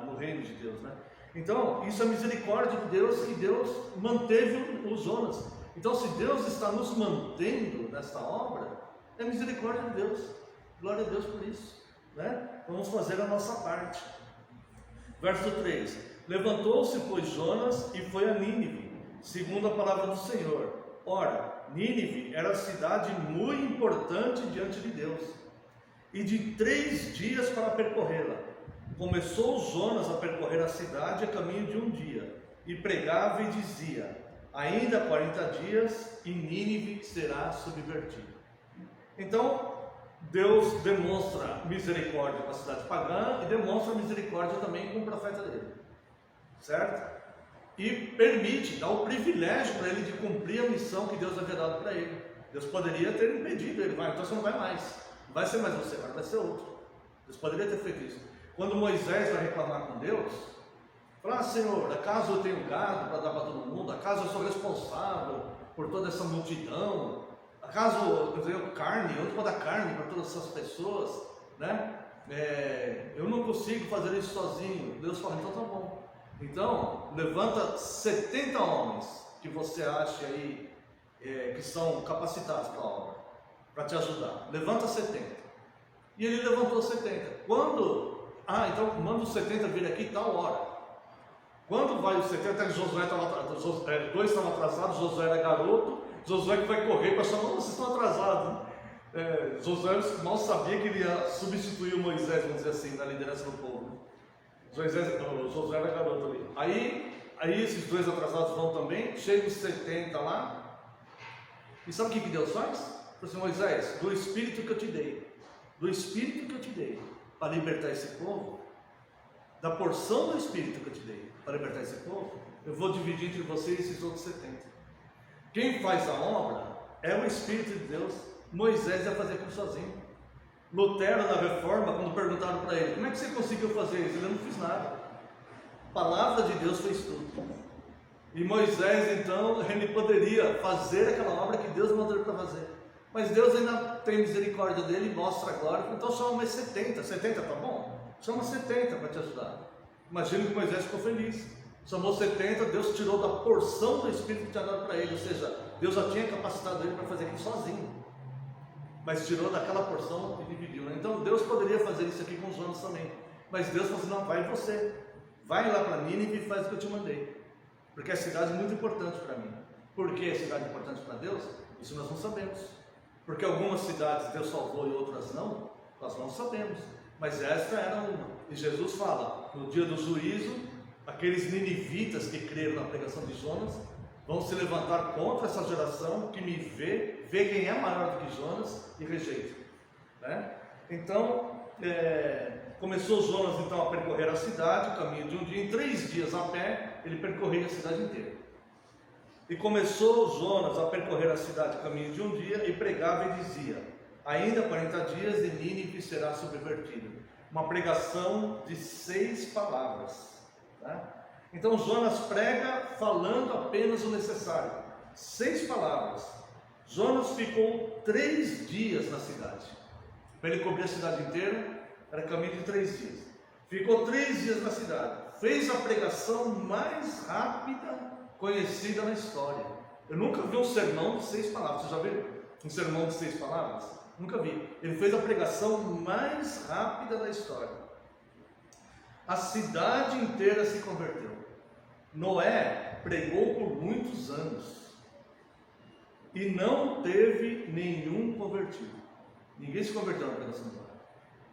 no reino de Deus, né? Então isso é misericórdia de Deus, e Deus manteve o Jonas. Então, se Deus está nos mantendo nesta obra, é misericórdia de Deus. Glória a Deus por isso, né? Vamos fazer a nossa parte. Verso 3: levantou-se, pois, Jonas e foi a Nínive, segundo a palavra do Senhor. Ora, Nínive era cidade muito importante diante de Deus, e de 3 dias para percorrê-la. Começou Jonas a percorrer a cidade a caminho de um dia, e pregava e dizia: ainda 40 dias e Nínive será subvertida. Então Deus demonstra misericórdia com a cidade pagã e demonstra misericórdia também com o profeta dele, certo? E permite, dá o privilégio para ele de cumprir a missão que Deus havia dado para ele. Deus poderia ter impedido ele: então você não vai mais, não vai ser mais você, agora vai ser outro. Deus poderia ter feito isso. Quando Moisés vai reclamar com Deus, fala: Senhor, acaso eu tenho gado para dar para todo mundo? Acaso eu sou responsável por toda essa multidão? Acaso eu tenho carne, onde pode dar carne para todas essas pessoas, né? Eu não consigo fazer isso sozinho. Deus fala: então tá bom. Então levanta 70 homens que você acha aí que são capacitados para a obra, para te ajudar. Levanta 70. E ele levantou 70. Então manda os 70 vir aqui tal hora. Quando vai os 70, até que Josué estava, 2 estavam atrasados, Josué era garoto, Josué que vai correr para chamar: vocês estão atrasados, né? Josué mal sabia que ele ia substituir o Moisés, vamos dizer assim, na liderança do povo. Josué era garoto ali. Aí aí esses dois atrasados vão também, chegam os 70 lá, e sabe o que Deus faz? Falou assim: Moisés, do Espírito que eu te dei, para libertar esse povo, da porção do Espírito que eu te dei, para libertar esse povo, eu vou dividir entre vocês esses outros 70. Quem faz a obra é o Espírito de Deus. Moisés ia fazer aquilo sozinho. Lutero, na Reforma, quando perguntaram para ele: como é que você conseguiu fazer isso? Ele: eu não fiz nada. A palavra de Deus fez tudo. E Moisés, então, ele poderia fazer aquela obra que Deus mandou ele para fazer. Mas Deus ainda tem misericórdia dele e mostra agora. Então chama mais 70. 70 tá bom? Chama 70 para te ajudar. Imagina que Moisés ficou feliz. Chamou 70, Deus tirou da porção do Espírito que tinha dado para ele. Ou seja, Deus já tinha capacitado ele para fazer aquilo sozinho. Mas tirou daquela porção e dividiu, né? Então Deus poderia fazer isso aqui com Jonas também. Mas Deus falou assim: não, vai você. Vai lá para Nínive e faz o que eu te mandei. Porque a cidade é muito importante para mim. Por que a cidade é importante para Deus? Isso nós não sabemos. Porque algumas cidades Deus salvou e outras não, nós não sabemos. Mas esta era uma. E Jesus fala: no dia do juízo, aqueles ninivitas que creram na pregação de Jonas vão se levantar contra essa geração que me vê quem é maior do que Jonas e rejeita, né? Então, começou Jonas então a percorrer a cidade, o caminho de um dia. Em 3 dias a pé, ele percorria a cidade inteira. E começou Jonas a percorrer a cidade, o caminho de um dia, e pregava e dizia: ainda 40 dias e Nínive será subvertida. Uma pregação de 6 palavras, tá? Então Jonas prega falando apenas o necessário, 6 palavras. Jonas ficou 3 dias na cidade. Para ele cobrir a cidade inteira, era caminho de 3 dias. Ficou 3 dias na cidade. Fez a pregação mais rápida conhecida na história. Eu nunca vi um sermão de 6 palavras. Você já viu um sermão de 6 palavras? Nunca vi. Ele fez a pregação mais rápida da história. A cidade inteira se converteu. Noé pregou por muitos anos e não teve nenhum convertido. Ninguém se converteu na pregação de Noé.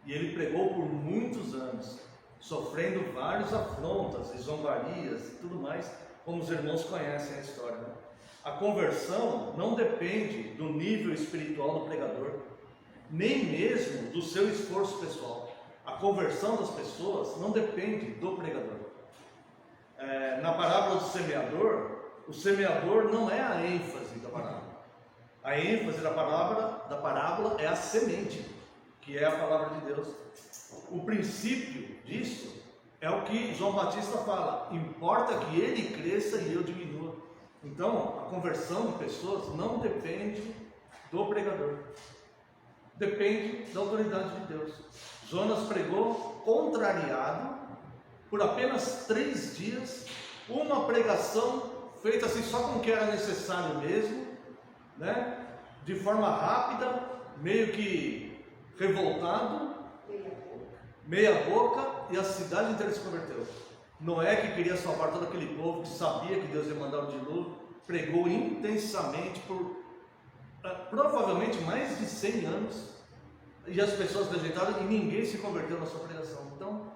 E ele pregou por muitos anos, sofrendo várias afrontas e zombarias e tudo mais, como os irmãos conhecem a história, né? A conversão não depende do nível espiritual do pregador, nem mesmo do seu esforço pessoal. A conversão das pessoas não depende do pregador. Na parábola do semeador, o semeador não é a ênfase da parábola. A ênfase da parábola é a semente, que é a palavra de Deus. O princípio disso é o que João Batista fala: importa que ele cresça e eu diminua. Então, a conversão de pessoas não depende do pregador, depende da autoridade de Deus. Jonas pregou contrariado por apenas 3 dias, uma pregação feita assim só com o que era necessário mesmo, né? De forma rápida, meio que revoltado, meia boca, e a cidade inteira se converteu. Noé, que queria salvar todo aquele povo, que sabia que Deus ia mandar o dilúvio, pregou intensamente por provavelmente mais de 100 anos, e as pessoas rejeitaram e ninguém se converteu na sua pregação. Então,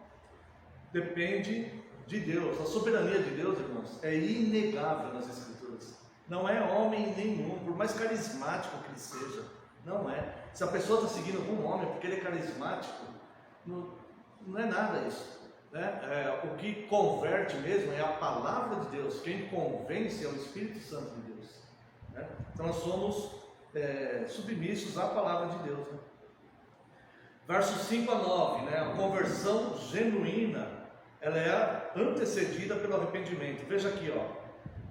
depende de Deus. A soberania de Deus, irmãos, é inegável nas Escrituras. Não é homem nenhum, por mais carismático que ele seja, não é. Se a pessoa está seguindo algum homem porque ele é carismático, não é nada isso, né? O que converte mesmo é a palavra de Deus. Quem convence é o Espírito Santo de Deus, né? Então nós somos submissos à palavra de Deus, né? Versos 5 a 9, né? A conversão genuína, ela é antecedida pelo arrependimento. Veja aqui, ó,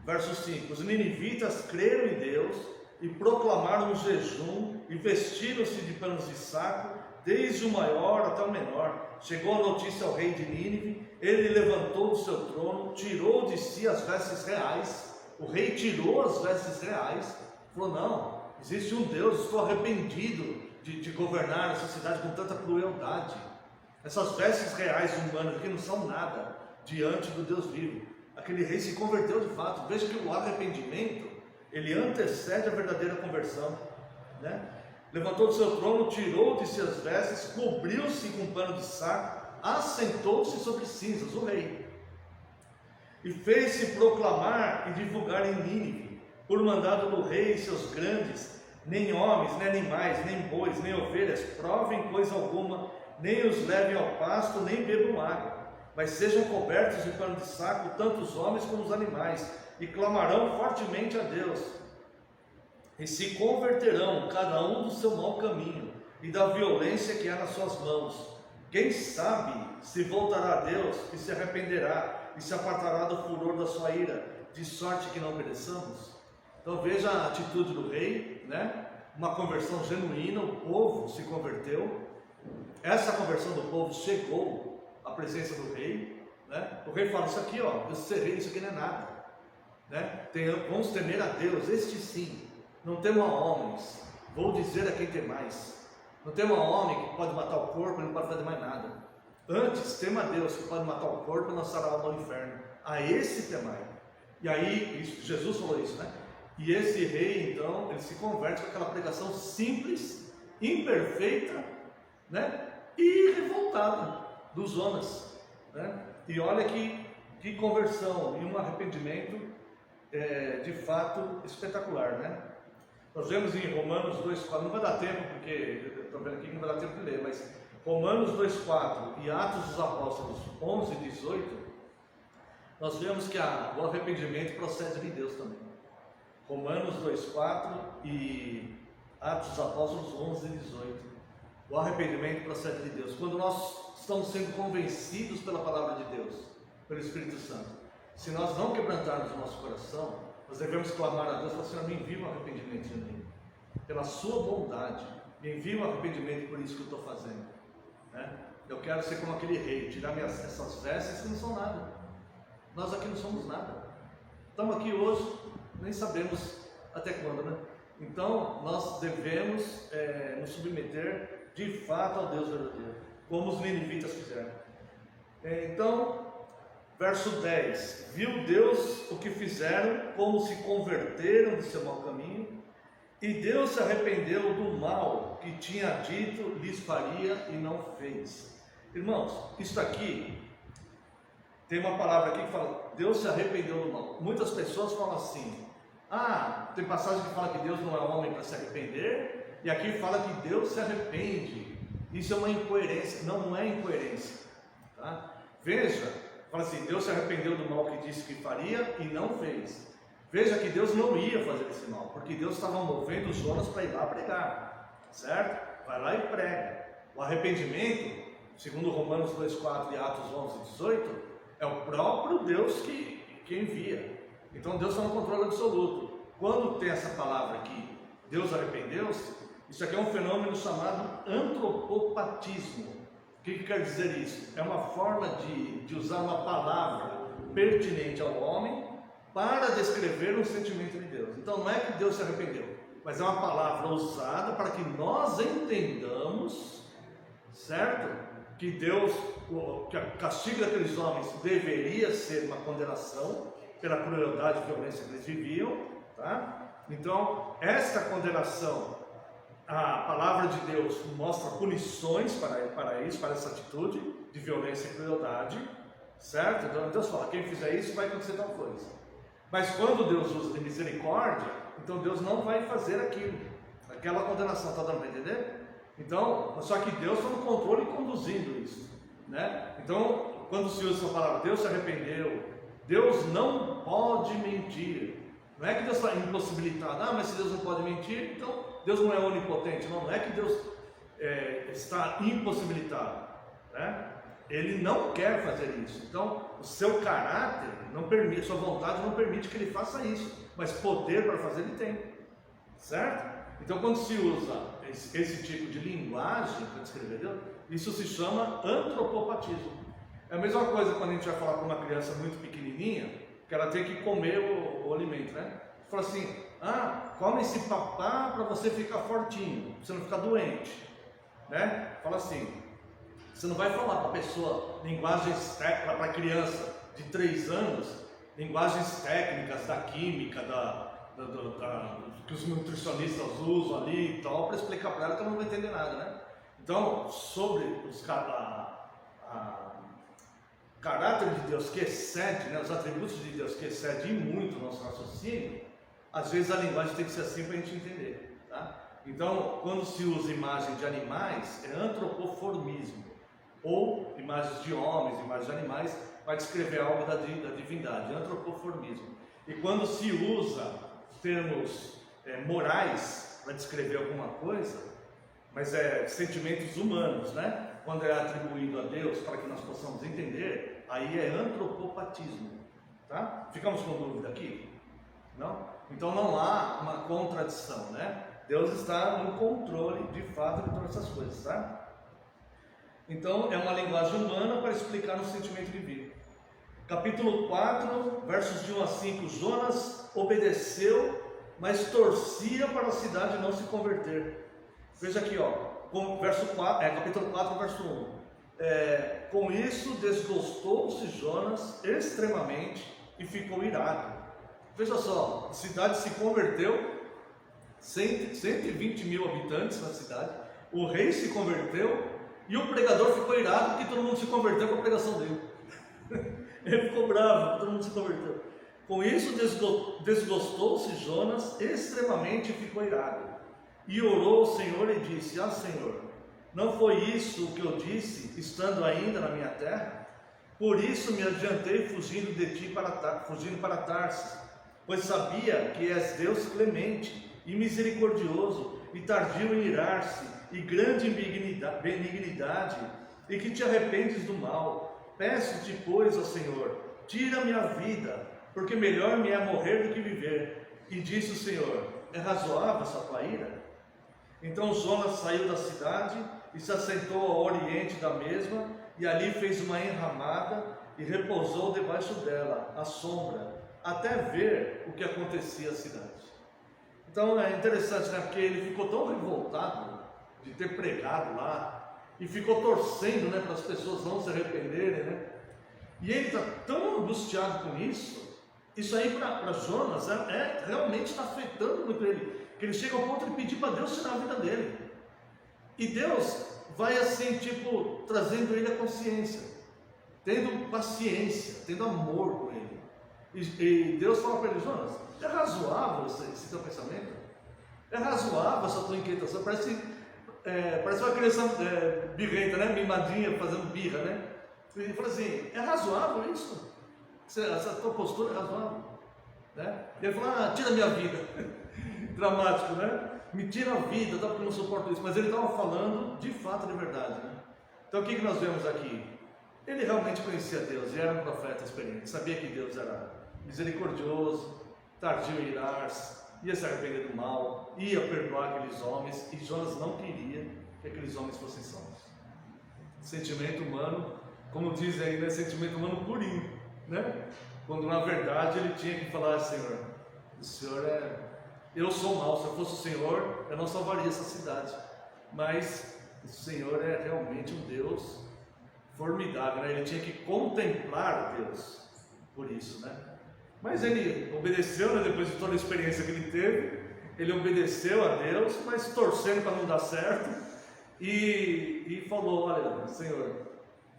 verso 5: os ninivitas creram em Deus e proclamaram um jejum e vestiram-se de panos de saco, desde o maior até o menor. Chegou a notícia ao rei de Nínive, ele levantou do seu trono, tirou de si as vestes reais. O rei tirou as vestes reais, falou: não, existe um Deus, estou arrependido de governar essa cidade com tanta crueldade. Essas vestes reais humanas aqui não são nada diante do Deus vivo. Aquele rei se converteu de fato. Veja que o arrependimento, ele antecede a verdadeira conversão, né? Levantou do seu trono, tirou de si as vestes, cobriu-se com um pano de saco, assentou-se sobre cinzas, o rei. e fez-se proclamar e divulgar em Nínive, por mandado do rei e seus grandes, nem homens, nem animais, nem bois, nem ovelhas, provem coisa alguma, nem os levem ao pasto, nem bebam água, mas sejam cobertos de pano de saco, tanto os homens como os animais, e clamarão fortemente a Deus, e se converterão, cada um do seu mau caminho, e da violência que há nas suas mãos. Quem sabe se voltará a Deus, e se arrependerá, e se apartará do furor da sua ira, de sorte que não pereçamos? Então veja a atitude do rei, né? Uma conversão genuína, o povo se converteu. Essa conversão do povo chegou à presença do rei, né? O rei fala: isso aqui, ó, eu serei, isso aqui não é nada, né? Vamos temer a Deus, este sim, não temo a homens, vou dizer a quem temais. Não temo a homem que pode matar o corpo e não pode fazer mais nada. Antes, tema a Deus que pode matar o corpo e lançar a alma ao inferno. A esse temai. E aí, Jesus falou isso, né? E esse rei, então, ele se converte com aquela pregação simples, imperfeita, né? E revoltada dos homens, né? E olha que conversão e um arrependimento de fato espetacular, né? Nós vemos em Romanos 2,4, não vai dar tempo, porque eu estou vendo aqui que não vai dar tempo de ler, mas Romanos 2,4 e Atos dos Apóstolos 11 e 18, nós vemos que o arrependimento procede de Deus também. Romanos 2,4 e Atos dos Apóstolos 11 e 18. O arrependimento procede de Deus. Quando nós estamos sendo convencidos pela palavra de Deus, pelo Espírito Santo, se nós não quebrantarmos o nosso coração, nós devemos clamar a Deus e falar: Senhor, me envia um arrependimento em mim, pela sua bondade, me envia um arrependimento por isso que eu estou fazendo, né? Eu quero ser como aquele rei, tirar essas vestes que não são nada. Nós aqui não somos nada, estamos aqui hoje, nem sabemos até quando, né? Então nós devemos nos submeter de fato ao Deus verdadeiro, como os ninivitas fizeram. Então, verso 10: viu Deus o que fizeram, como se converteram de seu mau caminho, e Deus se arrependeu do mal que tinha dito lhes faria e não fez. Irmãos, isso aqui, tem uma palavra aqui que fala: Deus se arrependeu do mal. Muitas pessoas falam assim: tem passagem que fala que Deus não é homem para se arrepender, e aqui fala que Deus se arrepende. Isso é uma incoerência. Não é incoerência, tá? Veja, fala assim: Deus se arrependeu do mal que disse que faria e não fez. Veja que Deus não ia fazer esse mal, porque Deus estava movendo Jonas para ir lá pregar, certo? Vai lá e prega. O arrependimento, segundo Romanos 2,4 e Atos 11 e 18, é o próprio Deus que envia. Então Deus está no controle absoluto. Quando tem essa palavra aqui, Deus arrependeu-se, isso aqui é um fenômeno chamado antropopatismo. O que quer dizer isso? É uma forma de usar uma palavra pertinente ao homem para descrever um sentimento de Deus. Então não é que Deus se arrependeu, mas é uma palavra usada para que nós entendamos, certo? Que Deus, que o castigo daqueles homens deveria ser uma condenação pela crueldade e violência que eles viviam, tá? Então, esta condenação, a palavra de Deus mostra punições para isso, para essa atitude de violência e crueldade, certo? Então Deus fala: quem fizer isso vai acontecer tal coisa. Mas quando Deus usa de misericórdia, então Deus não vai fazer aquela condenação, está dando para entender? Então, só que Deus está no controle e conduzindo isso, né? Então, quando se usa essa palavra, Deus se arrependeu, Deus não pode mentir. Não é que Deus está impossibilitado. Mas se Deus não pode mentir, então Deus não é onipotente. Não é que Deus está impossibilitado, né? Ele não quer fazer isso. Então, o seu caráter não permite, sua vontade não permite que ele faça isso, mas poder para fazer ele tem, certo? Então, quando se usa esse tipo de linguagem para descrever Deus, isso se chama antropopatismo. É a mesma coisa quando a gente vai falar com uma criança muito pequenininha, que ela tem que comer o alimento, né? Fala assim: come esse papá para você ficar fortinho, para você não ficar doente, né? Fala assim. Você não vai falar para a pessoa linguagens técnicas, para a criança de 3 anos, linguagens técnicas da química, que os nutricionistas usam ali e tal, para explicar para ela, que ela não vai entender nada, né? Então, sobre o caráter caráter de Deus que excede, né, os atributos de Deus que excedem muito o nosso raciocínio, às vezes a linguagem tem que ser assim para a gente entender, tá? Então, quando se usa imagem de animais, é antropoformismo, ou imagens de homens, imagens de animais, para descrever algo da divindade, antropoformismo. E quando se usa termos morais para descrever alguma coisa, mas sentimentos humanos, né? Quando é atribuído a Deus para que nós possamos entender, aí é antropopatismo, tá? Ficamos com dúvida aqui? Não? Então não há uma contradição, né? Deus está no controle de fato de todas essas coisas, tá? Então é uma linguagem humana para explicar um sentimento divino. Capítulo 4, versos de 1 a 5, Jonas obedeceu, mas torcia para a cidade não se converter. Veja aqui, ó, verso 4, capítulo 4, verso 1. Com isso desgostou-se Jonas extremamente e ficou irado. Veja só, a cidade se converteu, 120 mil habitantes na cidade, o rei se converteu e o pregador ficou irado porque todo mundo se converteu com a pregação dele. Ele ficou bravo porque todo mundo se converteu. Com isso desgostou-se Jonas extremamente e ficou irado. E orou ao Senhor e disse: Senhor, não foi isso o que eu disse, estando ainda na minha terra? Por isso me adiantei fugindo de ti fugindo para Tarsis, pois sabia que és Deus clemente e misericordioso, e tardio em irar-se, e grande em benignidade, e que te arrependes do mal. Peço-te, pois, ó Senhor, tira-me a vida, porque melhor me é morrer do que viver. E disse o Senhor: é razoável essa tua ira? Então Jonas saiu da cidade e se assentou ao oriente da mesma, e ali fez uma enramada e repousou debaixo dela, à sombra, até ver o que acontecia à cidade. Então é interessante, né? Porque ele ficou tão revoltado de ter pregado lá e ficou torcendo, né, para as pessoas não se arrependerem, né? E ele está tão angustiado com isso. Isso aí para Jonas realmente está afetando muito ele, que ele chega ao ponto de pedir para Deus tirar a vida dele. E Deus vai assim, tipo, trazendo ele a consciência, tendo paciência, tendo amor com ele. E Deus fala para ele: Jonas, é razoável esse teu pensamento? É razoável essa tua inquietação? Parece uma criança birrenta, né? Mimadinha, fazendo birra, né? Ele fala assim: é razoável isso? Essa tua postura é razoável? Né? E ele fala: tira a minha vida. Dramático, né? Me tira a vida, dá porque eu não suporto isso. Mas ele estava falando de fato, de verdade, né? Então o que nós vemos aqui? Ele realmente conhecia Deus e era um profeta experiente, sabia que Deus era misericordioso, tardio em irar-se, ia se arrepender do mal, ia perdoar aqueles homens, e Jonas não queria que aqueles homens fossem salvos. Sentimento humano, como dizem aí, né? Sentimento humano purinho, né? Quando na verdade ele tinha que falar: Senhor, o Senhor eu sou mau, se eu fosse o Senhor, eu não salvaria essa cidade. Mas o Senhor é realmente um Deus formidável, né? Ele tinha que contemplar Deus por isso, né? Mas ele obedeceu, né? Depois de toda a experiência que ele teve, ele obedeceu a Deus, mas torcendo para não dar certo, e falou: olha, Senhor,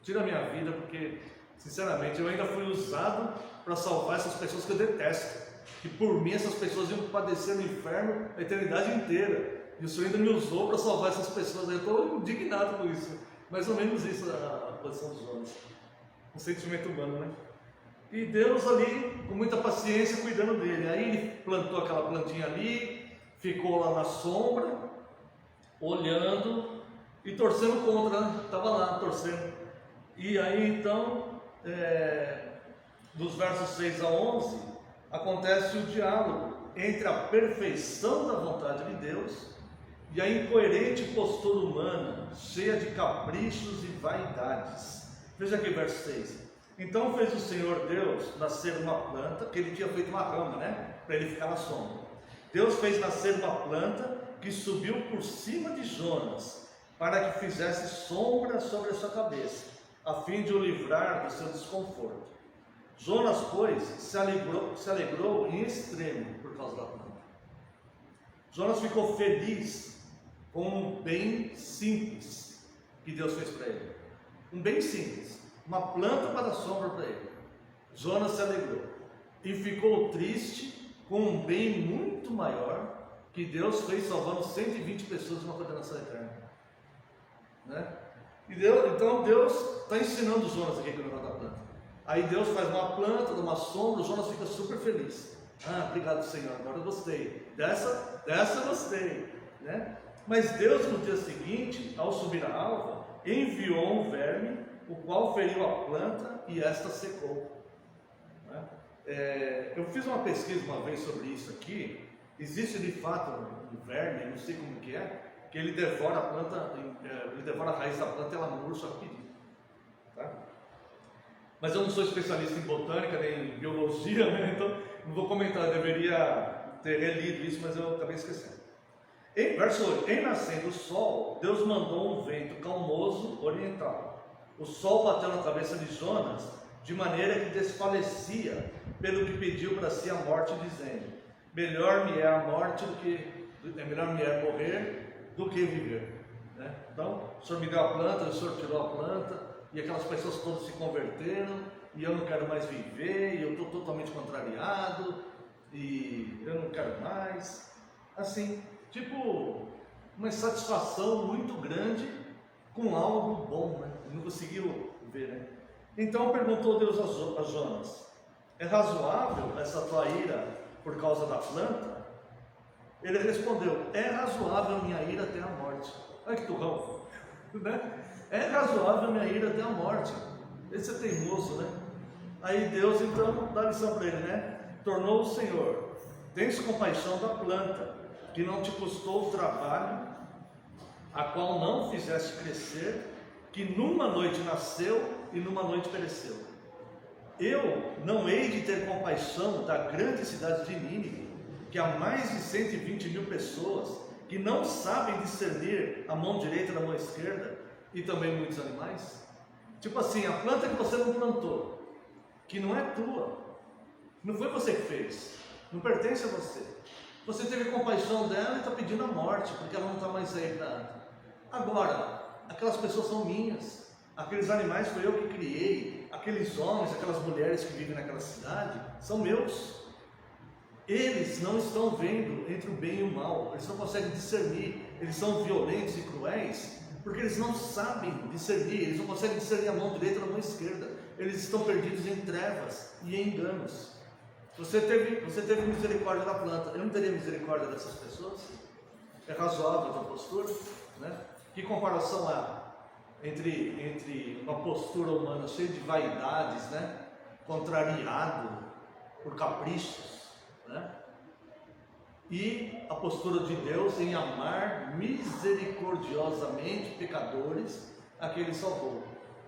tira a minha vida, porque sinceramente eu ainda fui usado para salvar essas pessoas que eu detesto, que por mim essas pessoas iam padecer no inferno a eternidade inteira, e o Senhor ainda me usou para salvar essas pessoas. Eu estou indignado com isso. Mais ou menos isso a posição dos homens, um sentimento humano, né? E Deus ali, com muita paciência, cuidando dele. Aí ele plantou aquela plantinha ali, ficou lá na sombra, olhando e torcendo contra, né? Estava lá torcendo. E aí então, dos versos 6 a 11, acontece o diálogo entre a perfeição da vontade de Deus e a incoerente postura humana, cheia de caprichos e vaidades. Veja aqui verso 6. Então fez o Senhor Deus nascer uma planta, que ele tinha feito uma rama, né? Para ele ficar na sombra. Deus fez nascer uma planta que subiu por cima de Jonas, para que fizesse sombra sobre a sua cabeça, a fim de o livrar do seu desconforto. Jonas, pois, se alegrou em extremo por causa da planta. Jonas ficou feliz com um bem simples que Deus fez para ele. Um bem simples, uma planta para dar sombra para ele. Jonas se alegrou e ficou triste com um bem muito maior que Deus fez, salvando 120 pessoas de uma condenação eterna, né? Então Deus está ensinando Jonas aqui com o negócio da planta. Aí Deus faz uma planta, dá uma sombra, o Jonas fica super feliz. Obrigado, Senhor, agora eu gostei. Dessa eu gostei, né? Mas Deus, no dia seguinte, ao subir a alva, enviou um verme, o qual feriu a planta e esta secou, né? Eu fiz uma pesquisa uma vez sobre isso aqui. Existe de fato um verme, não sei como que ele devora a planta, ele devora a raiz da planta e ela murcha rapidinho, tá? Mas eu não sou especialista em botânica nem em biologia, né? Então não vou comentar, eu deveria ter relido isso, mas eu acabei esquecendo. Verso 8: em nascendo o sol, Deus mandou um vento calmoso oriental. O sol bateu na cabeça de Jonas, de maneira que desfalecia, pelo que pediu para si a morte, dizendo: melhor me é morrer do que viver, né? Então, o Senhor me deu a planta, o Senhor tirou a planta, e aquelas pessoas todas se converteram, e eu não quero mais viver, e eu estou totalmente contrariado, e eu não quero mais. Assim, tipo, uma insatisfação muito grande com algo bom, né? Não conseguiu ver, né? Então perguntou Deus a Jonas: é razoável essa tua ira por causa da planta? Ele respondeu: é razoável a minha ira até a morte. Olha que turrão, né? É razoável a minha ira até a morte. Esse é teimoso, né? Aí Deus então dá lição para ele, né? Tornou o Senhor: tens compaixão da planta, que não te custou o trabalho, a qual não fizeste crescer, que numa noite nasceu e numa noite pereceu. Eu não hei de ter compaixão da grande cidade de Nínive, que há mais de 120 mil pessoas, que não sabem discernir a mão direita da mão esquerda, e também muitos animais? Tipo assim, a planta que você não plantou, que não é tua, não foi você que fez, não pertence a você. Você teve compaixão dela e está pedindo a morte, porque ela não está mais aí para... Agora, aquelas pessoas são minhas, aqueles animais foi eu que criei, aqueles homens, aquelas mulheres que vivem naquela cidade, são meus. Eles não estão vendo entre o bem e o mal, eles não conseguem discernir, eles são violentos e cruéis, porque eles não sabem discernir, eles não conseguem discernir a mão direita da mão esquerda, eles estão perdidos em trevas e em enganos. Você teve misericórdia da planta, eu não teria misericórdia dessas pessoas? É razoável a tua postura, né? Que comparação há entre uma postura humana cheia de vaidades, né? Contrariado por caprichos, né? E a postura de Deus em amar misericordiosamente pecadores a que Ele salvou,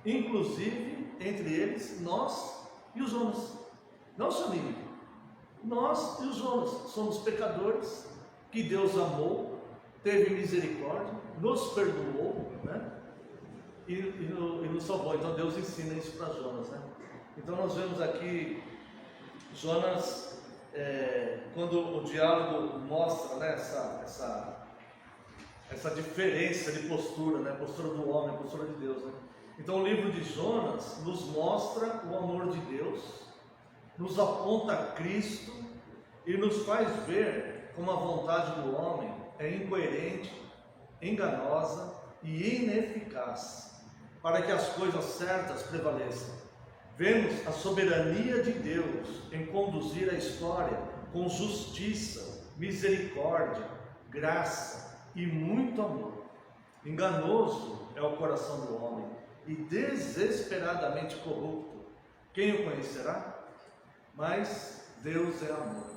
inclusive entre eles nós e os homens. Não só Nínive, nós e os homens somos pecadores que Deus amou, teve misericórdia, nos perdoou, né? E nos salvou. Então Deus ensina isso para Jonas, né? Então nós vemos aqui Jonas, quando o diálogo mostra, né, essa diferença de postura, né, postura do homem, postura de Deus, né? Então o livro de Jonas nos mostra o amor de Deus, nos aponta a Cristo e nos faz ver como a vontade do homem é incoerente, enganosa e ineficaz para que as coisas certas prevaleçam. Vemos a soberania de Deus em conduzir a história com justiça, misericórdia, graça e muito amor. Enganoso é o coração do homem e desesperadamente corrupto. Quem o conhecerá? Mas Deus é amor.